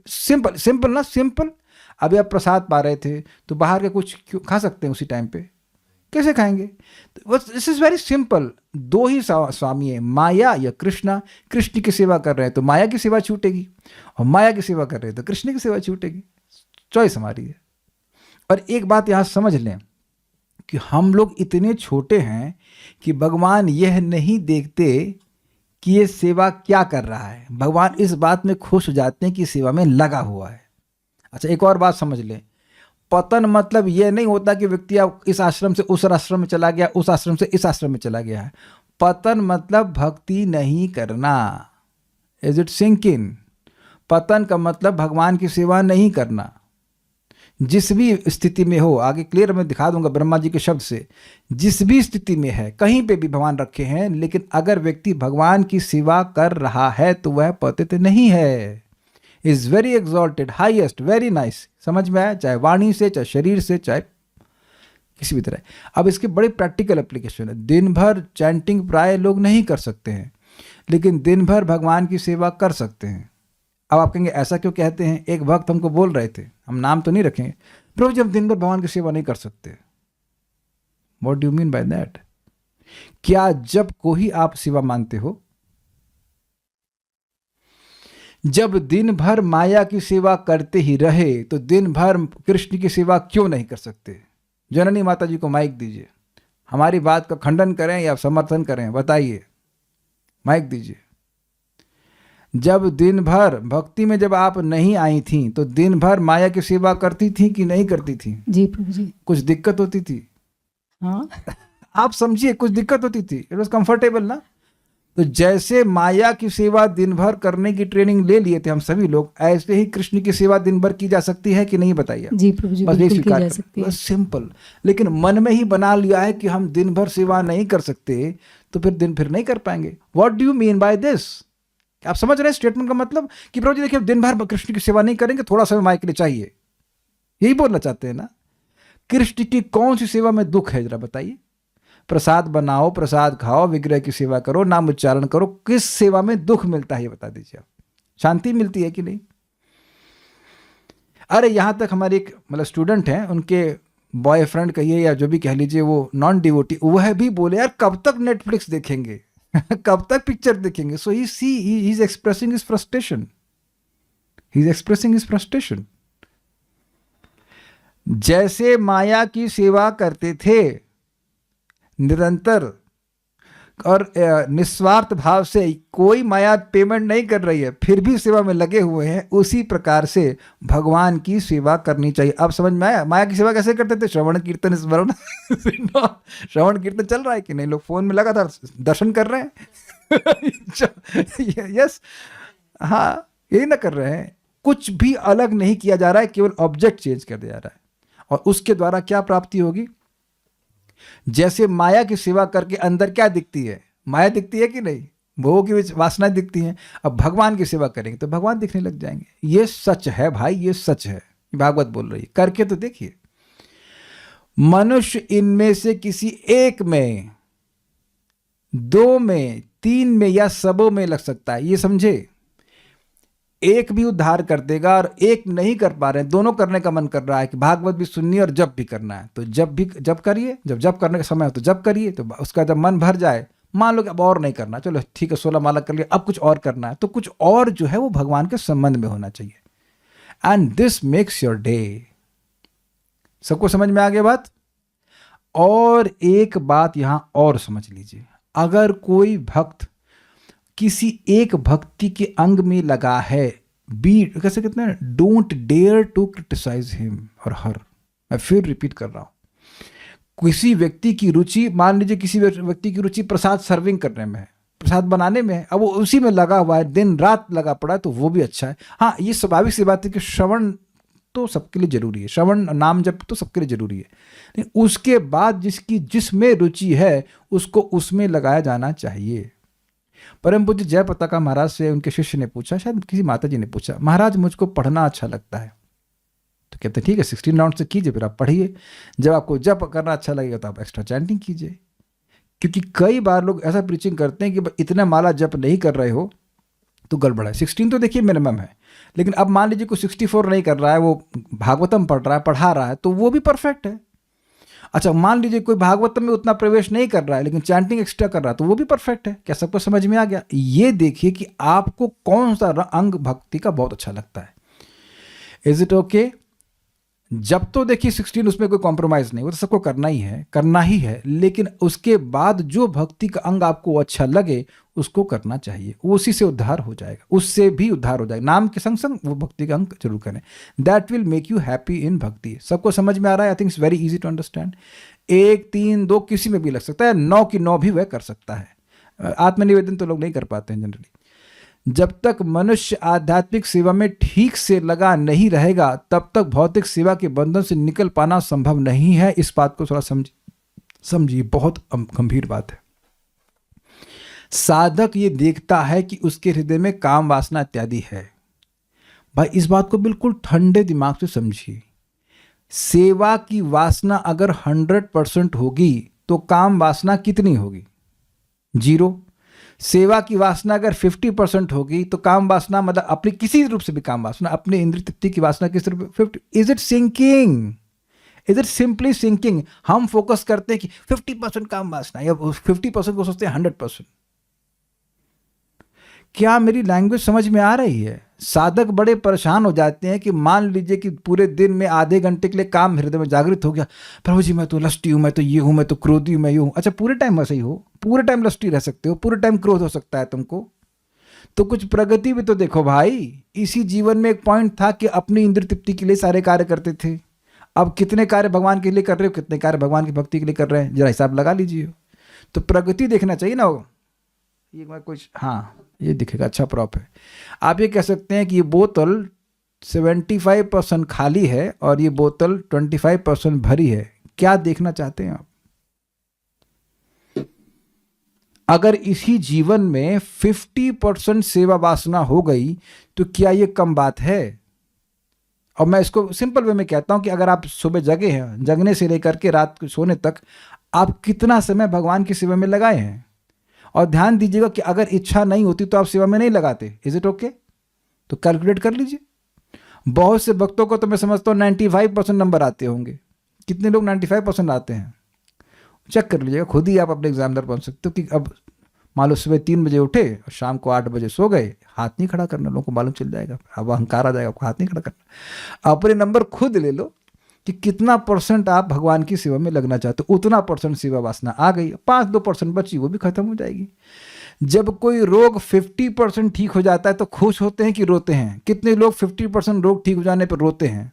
सिंपल सिंपल ना, सिंपल। अभी आप प्रसाद पा रहे थे तो बाहर के कुछ खा सकते हैं उसी टाइम पे? कैसे खाएंगे? This is very simple. दो ही स्वामी है, माया या कृष्णा। कृष्ण की सेवा कर रहे हैं तो माया की सेवा छूटेगी, और माया की सेवा कर रहे हैं तो कृष्ण की सेवा छूटेगी। चॉइस हमारी है। और एक बात यहाँ समझ लें कि हम लोग इतने छोटे हैं कि भगवान यह नहीं देखते कि ये सेवा क्या कर रहा है। भगवान इस बात में खुश हो जाते हैं कि सेवा में लगा हुआ है। अच्छा, एक और बात समझ लें। पतन मतलब ये नहीं होता कि व्यक्ति अब इस आश्रम से उस आश्रम में चला गया, उस आश्रम से इस आश्रम में चला गया है। पतन मतलब भक्ति नहीं करना। Is it sink in? पतन का मतलब भगवान की सेवा नहीं करना। जिस भी स्थिति में हो, आगे क्लियर मैं दिखा दूंगा ब्रह्मा जी के शब्द से, जिस भी स्थिति में है, कहीं पे भी भगवान रखे हैं, लेकिन अगर व्यक्ति भगवान की सेवा कर रहा है तो वह पतित नहीं है। Is very exalted, highest, very nice. समझ में आया? चाहे वाणी से, चाहे शरीर से, चाहे किसी भी तरह। अब इसके बड़े प्रैक्टिकल एप्लीकेशन है। दिन भर चैंटिंग प्राय लोग नहीं कर सकते हैं, लेकिन दिन भर भगवान की सेवा कर सकते हैं। अब आप कहेंगे ऐसा क्यों कहते हैं? एक भक्त हमको बोल रहे थे, हम नाम तो नहीं रखेंगे, प्रभु जी हम दिन भर भगवान की सेवा नहीं कर सकते। What do you mean by that? क्या जब को ही आप सेवा मानते हो? जब दिन भर माया की सेवा करते ही रहे तो दिन भर कृष्ण की सेवा क्यों नहीं कर सकते? जननी माता जी को माइक दीजिए, हमारी बात का खंडन करें या समर्थन करें, बताइए। माइक दीजिए। जब दिन भर भक्ति में जब आप नहीं आई थी तो दिन भर माया की सेवा करती थी कि नहीं करती थी? जी प्रभु जी। कुछ दिक्कत होती थी? हाँ आप समझिए, कुछ दिक्कत होती थी। इट वॉज कंफर्टेबल ना? तो जैसे माया की सेवा दिन भर करने की ट्रेनिंग ले लिए थे हम सभी लोग, ऐसे ही कृष्ण की सेवा दिन भर की जा सकती है कि नहीं? बताइए। जी प्रभु जी, बस बिल्कुल ये की जा स्वीकार सकती है। बस सिंपल। लेकिन मन में ही बना लिया है कि हम दिन भर सेवा नहीं कर सकते, तो फिर नहीं कर पाएंगे। What do you mean by this? आप समझ रहे हैं स्टेटमेंट का मतलब? कि प्रभु जी देखिए, दिन भर कृष्ण की सेवा नहीं करेंगे, थोड़ा समय माया के लिए चाहिए, यही बोलना चाहते हैं ना? कृष्ण की कौन सी सेवा में दुख है, जरा बताइए। प्रसाद बनाओ, प्रसाद खाओ, विग्रह की सेवा करो, नाम उच्चारण करो, किस सेवा में दुख मिलता है ये बता दीजिए आप। शांति मिलती है कि नहीं? अरे यहां तक हमारे एक मतलब स्टूडेंट हैं, उनके बॉयफ्रेंड कहिए या जो भी कह लीजिए, वो नॉन डिवोटी, वह भी बोले यार कब तक नेटफ्लिक्स देखेंगे कब तक पिक्चर देखेंगे? So he is expressing his frustration. He is expressing his frustration. जैसे माया की सेवा करते थे निरंतर और निस्वार्थ भाव से, कोई माया पेमेंट नहीं कर रही है, फिर भी सेवा में लगे हुए हैं, उसी प्रकार से भगवान की सेवा करनी चाहिए। अब समझ में आया? माया की सेवा कैसे करते थे? श्रवण कीर्तन स्मरण श्रवण कीर्तन चल रहा है कि नहीं? लोग फोन में लगातार दर्शन कर रहे हैं यस, हाँ, यही ना कर रहे हैं। कुछ भी अलग नहीं किया जा रहा है, केवल ऑब्जेक्ट चेंज कर दिया जा रहा है। और उसके द्वारा क्या प्राप्ति होगी? जैसे माया की सेवा करके अंदर क्या दिखती है? माया दिखती है कि नहीं? भोगों की वासनाएं दिखती हैं। अब भगवान की सेवा करेंगे तो भगवान दिखने लग जाएंगे। ये सच है भाई, ये सच है। भागवत बोल रही है, करके तो देखिए। मनुष्य इनमें से किसी एक में, दो में, तीन में या सबों में लग सकता है, ये समझे। एक भी उद्धार कर देगा और एक नहीं कर पा रहे हैं, दोनों करने का मन कर रहा है कि भागवत भी सुननी है और जप भी करना है, तो जब करिए। जब जप करने का समय हो तो जप करिए। तो उसका जब मन भर जाए, मान लो कि अब और नहीं करना, चलो ठीक है 16 माला कर लिया, अब कुछ और करना है, तो कुछ और जो है वो भगवान के संबंध में होना चाहिए। And this makes your day. सबको समझ में आ गया बात? और एक बात यहां और समझ लीजिए, अगर कोई भक्त किसी एक भक्ति के अंग में लगा है, कैसे कहते हैं, don't dare to criticize him और हर। मैं फिर रिपीट कर रहा हूं, किसी व्यक्ति की रुचि, मान लीजिए किसी व्यक्ति की रुचि प्रसाद सर्विंग करने में है, प्रसाद बनाने में है, अब वो उसी में लगा हुआ है, दिन रात लगा पड़ा है, तो वो भी अच्छा है। हाँ, ये स्वाभाविक सी बात है कि श्रवण तो सबके लिए जरूरी है, श्रवण नाम जप तो सबके लिए जरूरी है, लेकिन उसके बाद जिसमें रुचि है उसको उसमें लगाया जाना चाहिए। परम पूज्य जय पताका महाराज से उनके शिष्य ने पूछा, शायद किसी माता जी ने पूछा, महाराज मुझको पढ़ना अच्छा लगता है। तो कहते ठीक है 16 राउंड से कीजिए, फिर आप पढ़िए। जब आपको जप करना अच्छा लगेगा तो आप एक्स्ट्रा चैंटिंग कीजिए। क्योंकि कई बार लोग ऐसा प्रीचिंग करते हैं कि इतना माला जप नहीं कर रहे हो तो गड़बड़ है। 16 तो देखिए मिनिमम है, लेकिन अब मान लीजिए कोई 64 नहीं कर रहा है, वो भागवतम पढ़ा रहा है, तो वो भी परफेक्ट है। अच्छा, मान लीजिए कोई भागवतम में उतना प्रवेश नहीं कर रहा है लेकिन चैंटिंग एक्स्ट्रा कर रहा है, तो वो भी परफेक्ट है। क्या सबको समझ में आ गया? ये देखिए कि आपको कौन सा अंग भक्ति का बहुत अच्छा लगता है। Is it okay? जब तो देखिए 16 उसमें कोई कॉम्प्रोमाइज नहीं, वो तो सबको करना ही है, लेकिन उसके बाद जो भक्ति का अंग आपको अच्छा लगे उसको करना चाहिए, उसी से उद्धार हो जाएगा, उससे भी उद्धार हो जाएगा। नाम के संग संग वो भक्ति का अंग जरूर करें, that will make you happy in bhakti. सबको समझ में आ रहा है? I think it's very easy to understand. 1, 3, 2 किसी में भी लग सकता है, 9 की 9 भी वह कर सकता है। आत्मनिवेदन तो लोग नहीं कर पाते हैं जनरली। जब तक मनुष्य आध्यात्मिक सेवा में ठीक से लगा नहीं रहेगा तब तक भौतिक सेवा के बंधन से निकल पाना संभव नहीं है। इस बात को थोड़ा समझिए, बहुत गंभीर बात है। साधक ये देखता है कि उसके हृदय में काम वासना इत्यादि है। भाई इस बात को बिल्कुल ठंडे दिमाग से समझिए। सेवा की वासना अगर 100% होगी तो काम वासना कितनी होगी? 0। सेवा की वासना अगर 50% होगी तो काम वासना, मतलब अपनी किसी रूप से भी काम वासना, अपने इंद्रिय तृप्ति की वासना किस रूप में 50? Is it sinking? Is it simply sinking? हम फोकस करते हैं कि 50% काम वासना, या 50% को सोचते हैं 100%। क्या मेरी लैंग्वेज समझ में आ रही है? साधक बड़े परेशान हो जाते हैं कि मान लीजिए कि पूरे दिन में आधे घंटे के लिए काम हृदय में जागृत हो गया, प्रभु जी मैं तो लस्टी हूं, मैं तो ये हूं, मैं तो क्रोधी हूं, मैं ये हूं। अच्छा, पूरे टाइम वैसे ही हो? पूरे टाइम लस्टी रह सकते हो? पूरे टाइम क्रोध हो सकता है तुमको? तो कुछ प्रगति भी तो देखो भाई। इसी जीवन में एक पॉइंट था कि अपनी इंद्रिय तृप्ति के लिए सारे कार्य करते थे, अब कितने कार्य भगवान के लिए कर रहे हो, कितने कार्य भगवान की भक्ति के लिए कर रहे हैं, जरा हिसाब लगा लीजिए। तो प्रगति देखना चाहिए ना। ये मैं कुछ, हाँ ये दिखेगा, अच्छा प्रॉप है। आप ये कह सकते हैं कि ये बोतल 75% खाली है और ये बोतल 25% भरी है। क्या देखना चाहते हैं आप? अगर इसी जीवन में 50% सेवा वासना हो गई तो क्या ये कम बात है? और मैं इसको सिंपल वे में कहता हूं कि अगर आप सुबह जगे हैं, जगने से लेकर के रात को सोने तक आप कितना समय भगवान की सेवा में लगाए हैं? और ध्यान दीजिएगा कि अगर इच्छा नहीं होती तो आप सेवा में नहीं लगाते। Is it okay? तो कैलकुलेट कर लीजिए। बहुत से भक्तों को तो मैं समझता हूँ 95% नंबर आते होंगे। कितने लोग 95% आते हैं? चेक कर लीजिएगा, खुद ही आप अपने एग्जामिनर बन सकते हो। कि अब मान लो सुबह 3 बजे उठे और शाम को 8 बजे सो गए, हाथ नहीं खड़ा करना, लोगों को मालूम चल जाएगा, अब अहंकार आ जाएगा, आपको हाथ नहीं खड़ा करना। अपने नंबर खुद ले लो कि कितना % आप भगवान की सेवा में लगना चाहते हो, उतना % सेवा वासना आ गई। 5-2% बची, वो भी खत्म हो जाएगी। जब कोई रोग 50% ठीक हो जाता है तो खुश होते हैं कि रोते हैं? कितने लोग 50% रोग ठीक हो जाने पर रोते हैं?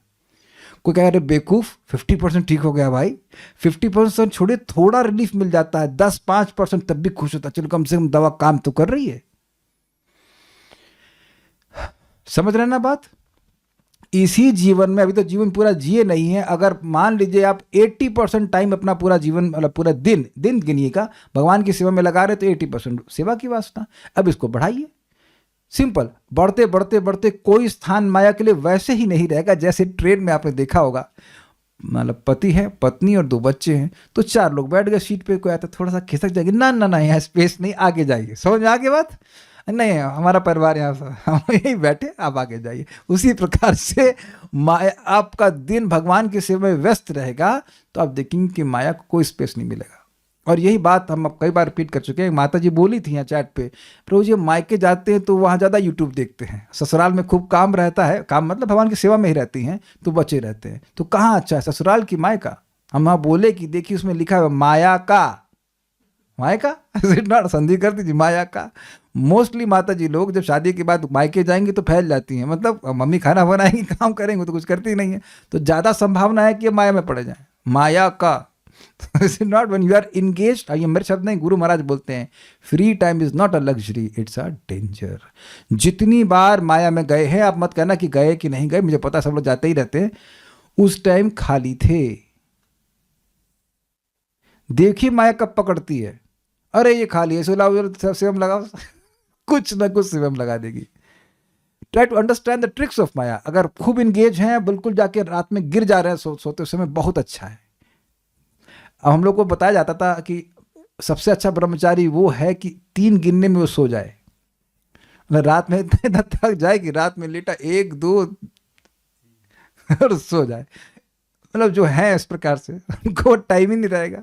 कोई कह रहे बेवकूफ 50% ठीक हो गया भाई। 50% छोड़िए, थोड़ा रिलीफ मिल जाता है, 10-5% तब भी खुश होता है, चलो कम से कम दवा काम तो कर रही है। समझ रहे ना बात? इसी जीवन में, अभी तो जीवन पूरा जिए नहीं है, अगर मान लीजिए आप 80% टाइम अपना पूरा जीवन, मतलब पूरा दिन गिनिएगा भगवान की सेवा में लगा रहे, तो 80% सेवा की वासना। अब इसको बढ़ाइए, सिंपल, बढ़ते बढ़ते बढ़ते कोई स्थान माया के लिए वैसे ही नहीं रहेगा। जैसे ट्रेन में आपने देखा होगा, मतलब पति है, पत्नी और 2 बच्चे हैं, तो 4 लोग बैठ गए सीट पे, कोई आता थोड़ा सा खिसक जाएगी, ना यहाँ स्पेस नहीं, आगे जाइए। समझ में आगे बात? नहीं, हमारा परिवार यहाँ, हम यहीं बैठे, आप आगे जाइए। उसी प्रकार से माया, आपका दिन भगवान की सेवा में व्यस्त रहेगा तो आप देखेंगे कि माया को कोई स्पेस नहीं मिलेगा। और यही बात हम कई बार रिपीट कर चुके हैं। माता जी बोली थी यहाँ चैट पे, प्रभु जी मायके जाते हैं तो वहाँ ज़्यादा यूट्यूब देखते हैं, ससुराल में खूब काम रहता है, काम मतलब भगवान की सेवा में ही रहती हैं तो बचे रहते हैं। तो कहाँ अच्छा है, ससुराल की मायका? हम वहाँ बोले कि देखिए उसमें लिखा है माया का संधि कर दीजिए, माया का। मोस्टली माता जी लोग जब शादी के बाद मायके जाएंगे तो फैल जाती हैं, मतलब मम्मी खाना बनाएंगी, काम करेंगे तो कुछ करती नहीं है, तो ज़्यादा संभावना है कि माया में पड़े जाएं। माया का it's not when you are engaged. ये मेरे शब्द नहीं, गुरु महाराज बोलते हैं, free time is not a luxury, it's a danger. जितनी बार माया में गए हैं, आप मत कहना कि गए कि नहीं गए, मुझे पता सब लोग जाते ही रहते हैं, उस टाइम खाली थे। देखिए माया कब पकड़ती है, अरे ये खाली है, सुलाओ शिवम लगाओ, कुछ ना कुछ शिवम लगा देगी। Try to understand the tricks of maya. अगर खूब इंगेज हैं, बिल्कुल जाके रात में गिर जा रहे हैं सोते समय, बहुत अच्छा है। अब हम लोग को बताया जाता था कि सबसे अच्छा ब्रह्मचारी वो है कि 3 गिनने में वो सो जाए, मतलब रात में इतना थक जाए कि रात में लेटा 1 2 और सो जाए। मतलब जो है इस प्रकार से उनको टाइम ही नहीं रहेगा।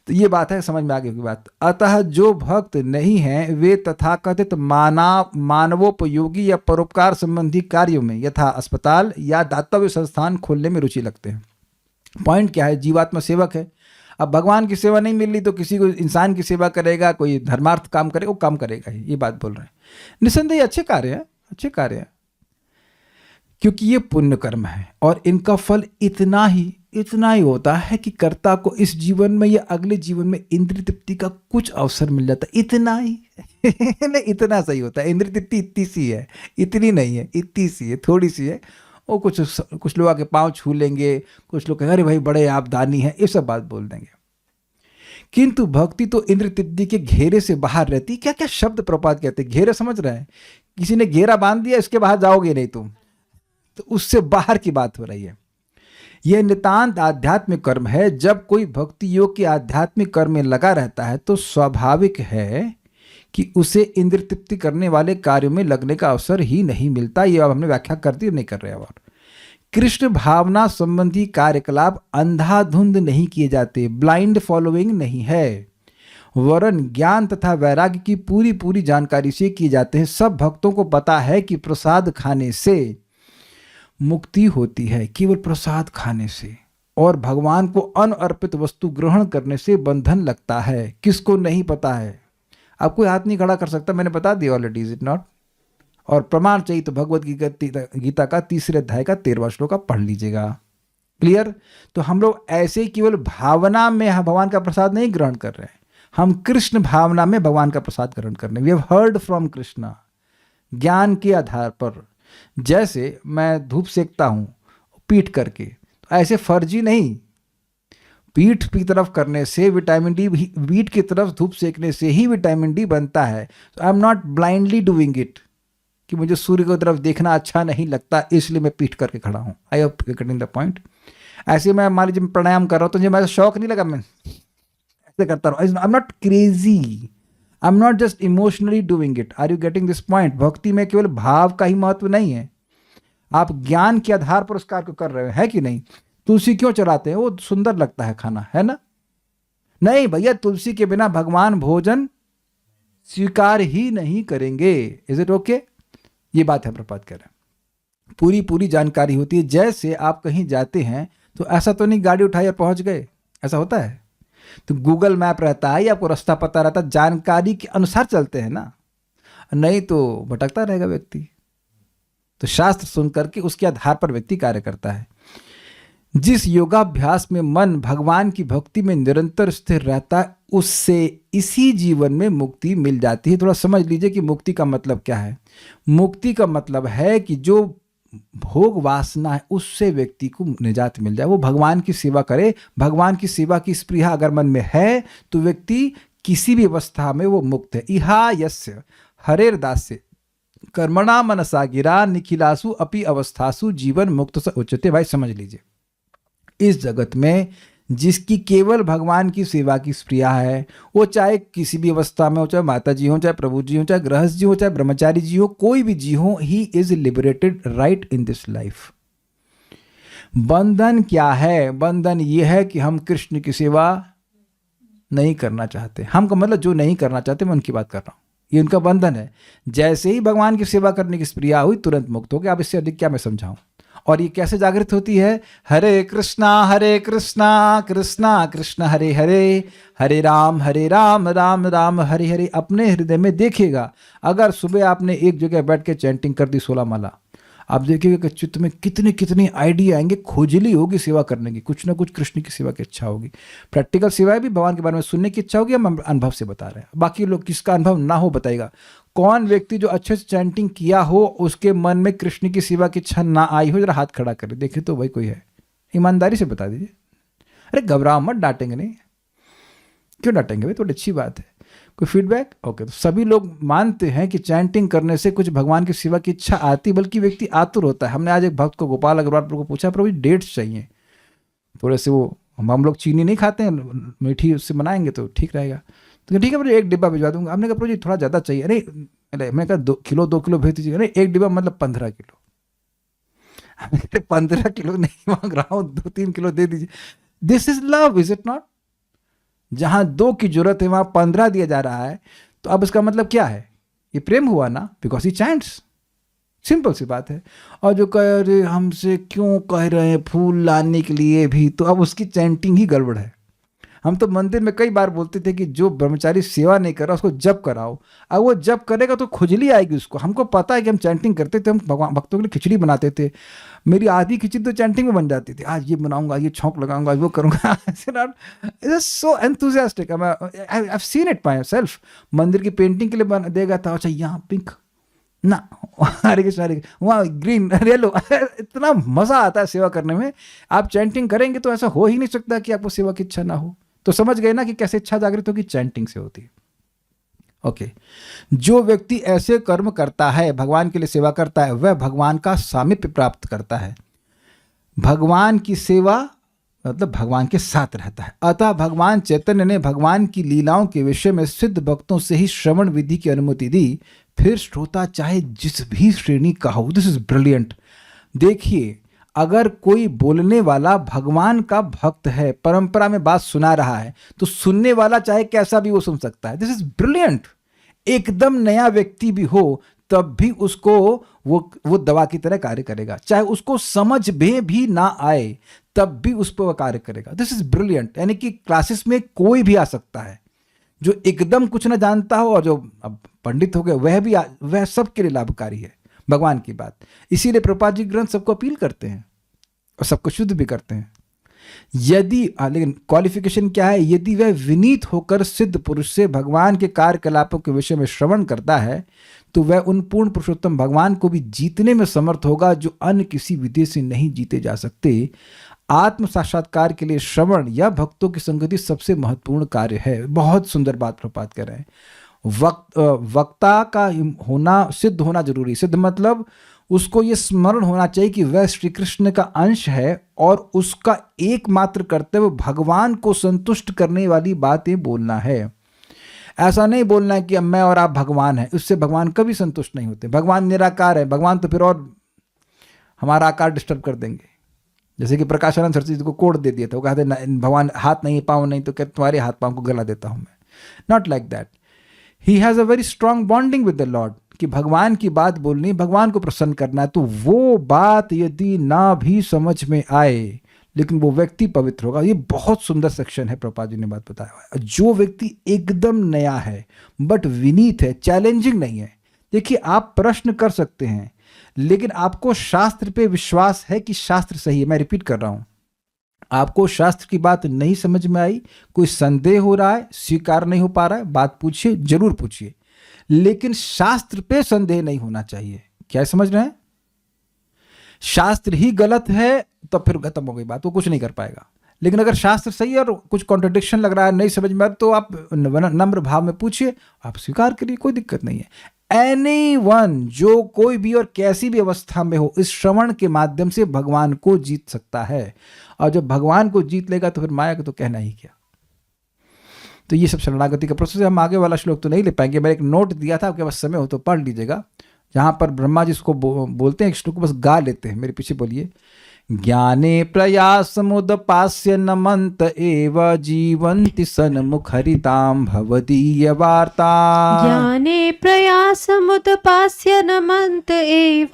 तो ये बात है, समझ में आ गई होगी बात। अतः जो भक्त नहीं हैं वे तथाकथित मानवोपयोगी या परोपकार संबंधी कार्यों में, यथा अस्पताल या दातव्य संस्थान खोलने में रुचि लगते हैं। पॉइंट क्या है, जीवात्मा सेवक है। अब भगवान की सेवा नहीं मिल रही तो किसी को इंसान की सेवा करेगा, कोई धर्मार्थ काम करेगा, वो काम करेगा ही, ये बात बोल रहे हैं। निस्संदेह अच्छे कार्य हैं, अच्छे कार्य हैं, क्योंकि ये पुण्य कर्म है और इनका फल इतना ही होता है कि कर्ता को इस जीवन में या अगले जीवन में इंद्रिय तृप्ति का कुछ अवसर मिल जाता है। इतना ही नहीं, इतना सही होता है। इंद्रिय तृप्ति इतनी सी है, इतनी नहीं है, इतनी सी है, थोड़ी सी है। वो कुछ लोग आके पाँव छू लेंगे, कुछ लोग कहेंगे अरे भाई बड़े आप दानी हैं, ये सब बात बोल देंगे। किंतु भक्ति तो इंद्रिय तृप्ति के घेरे से बाहर रहती। क्या क्या शब्द प्रपात कहते हैं, घेरे समझ रहे हैं? किसी ने घेरा बांध दिया, इसके बाहर जाओगे नहीं तुम, तो उससे बाहर की बात हो रही है। यह नितांत आध्यात्मिक कर्म है। जब कोई भक्ति योग के आध्यात्मिक कर्म में लगा रहता है तो स्वाभाविक है कि उसे इंद्रिय तृप्ति करने वाले कार्यों में लगने का अवसर ही नहीं मिलता। ये अब हमने व्याख्या कर दी, नहीं कर रहे। और कृष्ण भावना संबंधी कार्यकलाप अंधाधुंध नहीं किए जाते, ब्लाइंड फॉलोइंग नहीं है, वरन ज्ञान तथा वैराग्य की पूरी जानकारी से किए जाते हैं। सब भक्तों को पता है कि प्रसाद खाने से मुक्ति होती है, केवल प्रसाद खाने से, और भगवान को अनअर्पित वस्तु ग्रहण करने से बंधन लगता है। किसको नहीं पता है? आप कोई हाथ नहीं खड़ा कर सकता, मैंने बता दिया ऑलरेडी, इज इट नॉट? और प्रमाण चाहिए तो भगवत गीता का 3 अध्याय का 13वां श्लोक आप पढ़ लीजिएगा। क्लियर? तो हम लोग ऐसे ही केवल भावना में भगवान का प्रसाद नहीं ग्रहण कर रहे हैं, हम कृष्ण भावना में भगवान का प्रसाद ग्रहण कर रहे हैं। We have heard from Krishna, ज्ञान के आधार पर। जैसे मैं धूप सेकता हूं पीठ करके, तो ऐसे फर्जी नहीं, पीठ की तरफ करने से विटामिन डी, पीठ की तरफ धूप सेकने से ही विटामिन डी बनता है। आई am not blindly doing it कि मुझे सूर्य की तरफ देखना अच्छा नहीं लगता इसलिए मैं पीठ करके खड़ा हूं। आई hope you getting the point. ऐसे मैं मान लीजिए प्राणायाम कर रहा हूं तो मुझे मेरा शौक नहीं लगा, मैं ऐसे करता रहूं। I am not crazy, I am not just emotionally doing it. Are you getting this point? भक्ति में केवल भाव का ही महत्व नहीं है, आप ज्ञान के आधार पर उस कार्य को कर रहे हैं, है कि नहीं? तुलसी क्यों चढ़ाते हैं? वो सुंदर लगता है खाना, है ना? नहीं भैया, तुलसी के बिना भगवान भोजन स्वीकार ही नहीं करेंगे। Is it okay? ये बात है प्रपात कह रहे हैं। पूरी जानकारी होती है। जैसे आप कहीं जाते हैं तो ऐसा तो नहीं गाड़ी उठाई और पहुंच गए, ऐसा होता है? तो गूगल मैप रहता है, आपको रास्ता पता रहता है, जानकारी के अनुसार चलते हैं ना, नहीं तो भटकता रहेगा व्यक्ति। तो शास्त्र सुन करके उसके आधार पर व्यक्ति कार्य करता है। जिस योगाभ्यास में मन भगवान की भक्ति में निरंतर स्थिर रहता है, उससे इसी जीवन में मुक्ति मिल जाती है। थोड़ा समझ लीजिए कि मुक्ति का मतलब क्या है। मुक्ति का मतलब है कि जो भोग वासना है उससे व्यक्ति को निजात मिल जाए, वो भगवान की सेवा करे। भगवान की सेवा की स्पृहा अगर मन में है तो व्यक्ति किसी भी अवस्था में वो मुक्त है। इहा यस्य हरेर दास्य कर्मणा मनसा गिरा निखिलासु अपि अवस्थासु जीवन मुक्त स उच्यते। भाई समझ लीजिए, इस जगत में जिसकी केवल भगवान की सेवा की स्प्रिया है, वो चाहे किसी भी अवस्था में हो, चाहे माता जी हो, चाहे प्रभु जी हो, चाहे गृहस्थ जी हो, चाहे ब्रह्मचारी जी हो, कोई भी जी हो, he is liberated right in this life. बंधन क्या है? बंधन ये है कि हम कृष्ण की सेवा नहीं करना चाहते। हम का मतलब जो नहीं करना चाहते, मैं उनकी बात कर रहा हूं, ये उनका बंधन है। जैसे ही भगवान की सेवा करने की स्प्रिया हुई, तुरंत मुक्त हो गए। अब इससे अधिक क्या मैं समझाऊं? और ये कैसे जागृत होती है? हरे कृष्णा कृष्णा कृष्ण हरे हरे, हरे राम राम राम हरे हरे। अपने हृदय में देखिएगा, अगर सुबह आपने एक जगह बैठ के चैंटिंग कर दी 16 माला, आप देखिएगा कि चित्त में कितने कितने आइडिया आएंगे, खुजली होगी सेवा करने की, कुछ ना कुछ कृष्ण की सेवा की इच्छा होगी। प्रैक्टिकल सेवाएं भी भगवान के बारे में सुनने की इच्छा होगी, हम अनुभव से बता रहे हैं। बाकी लोग किसका अनुभव ना हो बताएगा। कौन व्यक्ति जो अच्छे से चैंटिंग किया हो उसके मन में कृष्ण की सेवा की इच्छा ना आई हो, जरा हाथ खड़ा करे, देखिए तो भाई कोई है, ईमानदारी से बता दीजिए। अरे घबराओ मत, डांटेंगे नहीं, क्यों डांटेंगे भाई, थोड़ी अच्छी बात है। कोई फीडबैक? ओके। तो सभी लोग मानते हैं कि चैंटिंग करने से कुछ भगवान की सेवा की इच्छा आती, बल्कि व्यक्ति आतुर होता है। हमने आज एक भक्त को, गोपाल अग्रवाल प्रभु को पूछा, प्रभु डेट्स चाहिए थोड़े से, वो हम लोग चीनी नहीं खाते हैं, मीठी उससे बनाएंगे तो ठीक रहेगा। तो ठीक है प्रभु, 1 डिब्बा भिजवा दूंगा। हमने कहा प्रभु जी थोड़ा ज़्यादा चाहिए। अरे मैंने कहा 2 किलो भेज दीजिए। अरे 1 डिब्बा मतलब 15 किलो। 15 किलो नहीं मांग रहा हूँ, 2-3 किलो दे दीजिए। This is love, is it not? जहां 2 की जरूरत है वहां 15 दिया जा रहा है, तो अब इसका मतलब क्या है? ये प्रेम हुआ ना, बिकॉज ही चैंट्स। सिंपल सी बात है। और जो कह रहे हमसे क्यों कह रहे हैं फूल लाने के लिए भी, तो अब उसकी चैंटिंग ही गड़बड़ है। हम तो मंदिर में कई बार बोलते थे कि जो ब्रह्मचारी सेवा नहीं कर रहा उसको जप कराओ। अब वो जप करेगा तो खुजली आएगी उसको। हमको पता है कि हम चैंटिंग करते थे, हम भगवान भक्तों के लिए खिचड़ी बनाते थे। मेरी आधी खिचड़ी तो चैंटिंग में बन जाती थी। आज ये बनाऊंगा, ये छौंक लगाऊंगा, वो करूंगा। So enthusiastic. I have seen it myself. मंदिर की पेंटिंग के लिए बना देगा था, अच्छा यहाँ पिंक ना, हरे कृष्ण, वहाँ ग्रीन, येलो। इतना मजा आता है सेवा करने में। आप चैंटिंग करेंगे तो ऐसा हो ही नहीं सकता कि आपको सेवा की इच्छा ना हो। तो समझ गए ना कि कैसे इच्छा जागृत होगी? चैंटिंग से होती है। ओके। जो व्यक्ति ऐसे कर्म करता है, भगवान के लिए सेवा करता है, वह भगवान का सामीप्य प्राप्त करता है। भगवान की सेवा मतलब भगवान के साथ रहता है। अतः भगवान चैतन्य ने भगवान की लीलाओं के विषय में सिद्ध भक्तों से ही श्रवण विधि की अनुमति दी। फिर श्रोता चाहे जिस भी श्रेणी का हो। This is brilliant. देखिए, अगर कोई बोलने वाला भगवान का भक्त है, परंपरा में बात सुना रहा है, तो सुनने वाला चाहे कैसा भी वो सुन सकता है। This is brilliant. एकदम नया व्यक्ति भी हो तब भी उसको वो दवा की तरह कार्य करेगा। चाहे उसको समझ में भी ना आए तब भी उस पर वह कार्य करेगा। This is brilliant. यानी कि क्लासेस में कोई भी आ सकता है जो एकदम कुछ ना जानता हो, और जो अब पंडित हो गए वह सबके लिए लाभकारी है भगवान की बात। इसीलिए प्रभुपाद जी ग्रंथ सबको अपील करते हैं और सबको शुद्ध भी करते हैं। लेकिन क्वालिफिकेशन क्या है? यदि वह विनीत होकर सिद्ध पुरुष से भगवान के कार्यकलापों के विषय में श्रवण करता है, तो वह उन पूर्ण पुरुषोत्तम भगवान को भी जीतने में समर्थ होगा जो अन्य किसी विधि से नहीं जीते जा सकते। आत्म साक्षात्कार के लिए श्रवण या भक्तों की संगति सबसे महत्वपूर्ण कार्य है। बहुत सुंदर बात प्रभुपाद कह रहे हैं। वक्ता का होना, सिद्ध होना जरूरी। सिद्ध मतलब उसको ये स्मरण होना चाहिए कि वह श्री कृष्ण का अंश है और उसका एकमात्र कर्तव्य भगवान को संतुष्ट करने वाली बातें बोलना है। ऐसा नहीं बोलना है कि अब मैं और आप भगवान हैं, उससे भगवान कभी संतुष्ट नहीं होते। भगवान निराकार है, भगवान तो फिर और हमारा आकार डिस्टर्ब कर देंगे। जैसे कि प्रकाशानंद सरस्वती जी को कोड दे दिया था, वो कहते भगवान हाथ नहीं पाँव नहीं, तो क्या तुम्हारे हाथ पाँव को गला देता हूं मैं। Not like that. He has a very strong bonding with the Lord, कि भगवान की बात बोलनी, भगवान को प्रसन्न करना है। तो वो बात यदि ना भी समझ में आए लेकिन वो व्यक्ति पवित्र होगा। ये बहुत सुंदर सेक्शन है, प्रभुपाद जी ने बात बताया हुआ है। जो व्यक्ति एकदम नया है बट विनीत है, चैलेंजिंग नहीं है। देखिए, आप प्रश्न कर सकते हैं, लेकिन आपको शास्त्र पे विश्वास है कि शास्त्र सही है। मैं रिपीट कर रहा हूं, आपको शास्त्र की बात नहीं समझ में आई, कोई संदेह हो रहा है, स्वीकार नहीं हो पा रहा है, बात पूछिए, जरूर पूछिए, लेकिन शास्त्र पे संदेह नहीं होना चाहिए। क्या समझ रहे हैं? शास्त्र ही गलत है तो फिर खत्म हो गई बात, वो कुछ नहीं कर पाएगा। लेकिन अगर शास्त्र सही है और कुछ कॉन्ट्रडिक्शन लग रहा है, नहीं समझ में आ रहा, तो आप नम्र भाव में पूछिए, आप स्वीकार करिए, कोई दिक्कत नहीं है। एनीवन, जो कोई भी और कैसी भी अवस्था में हो, इस श्रवण के माध्यम से भगवान को जीत सकता है। और जब भगवान को जीत लेगा तो फिर माया का तो कहना ही क्या। तो ये सब शरणागति का प्रोसेस है। हम आगे वाला श्लोक तो नहीं ले पाएंगे। मैंने एक नोट दिया था, आपके पास समय हो तो पढ़ लीजिएगा, जहां पर ब्रह्मा जी इसको बोलते हैं, एक श्लोक को बस गा लेते हैं। मेरे पीछे बोलिए, ज्ञाने प्रयासमुदपास्य नमन्त एव जीवन्ति सन्मुखरितां भवदीय वार्ता। ज्ञाने प्रयासमुदपास्य नमन्त एव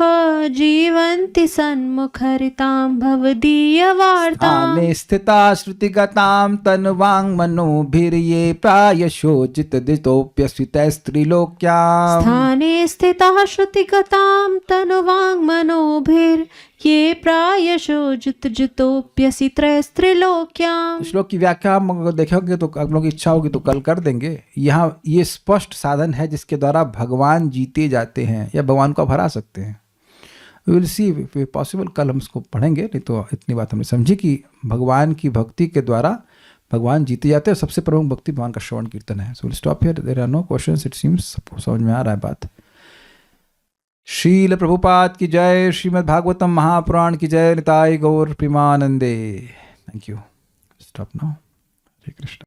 जीवन्ति सन्मुखरितां भवदीयवार्ताम्। स्थाने स्थिता श्रुतिगतां तनुवाङ्मनोभिर्ये प्रायशोचितदितोऽप्यस्वितैस्त्रिलोक्याम्। स्थाने स्थिताः श्रुतिगतां तनुवाङ्मनोभिर्ये प्रायशो जितोऽप्यसि त्रैस्त्रिलोक्याम्। श्लोक की व्याख्या हम अगर देखोगे तो आप लोगों की इच्छा होगी तो कल कर देंगे। यहाँ ये स्पष्ट साधन है जिसके द्वारा भगवान जीते जाते हैं या भगवान को आप हरा सकते हैं। We will see if possible, कल हम इसको पढ़ेंगे। नहीं तो इतनी बात हमने समझी कि भगवान की भक्ति के द्वारा भगवान जीते जाते हैं। सबसे प्रमुख भक्ति भगवान का श्रवण कीर्तन है। So will stop here, there are no questions, it seems समझ में आ रहा है बात। श्रील प्रभुपाद की जय, श्रीमद् भागवतम महापुराण की जय, निताय गौर प्रेमानंदे। Thank you. Stop now. Hare Krishna.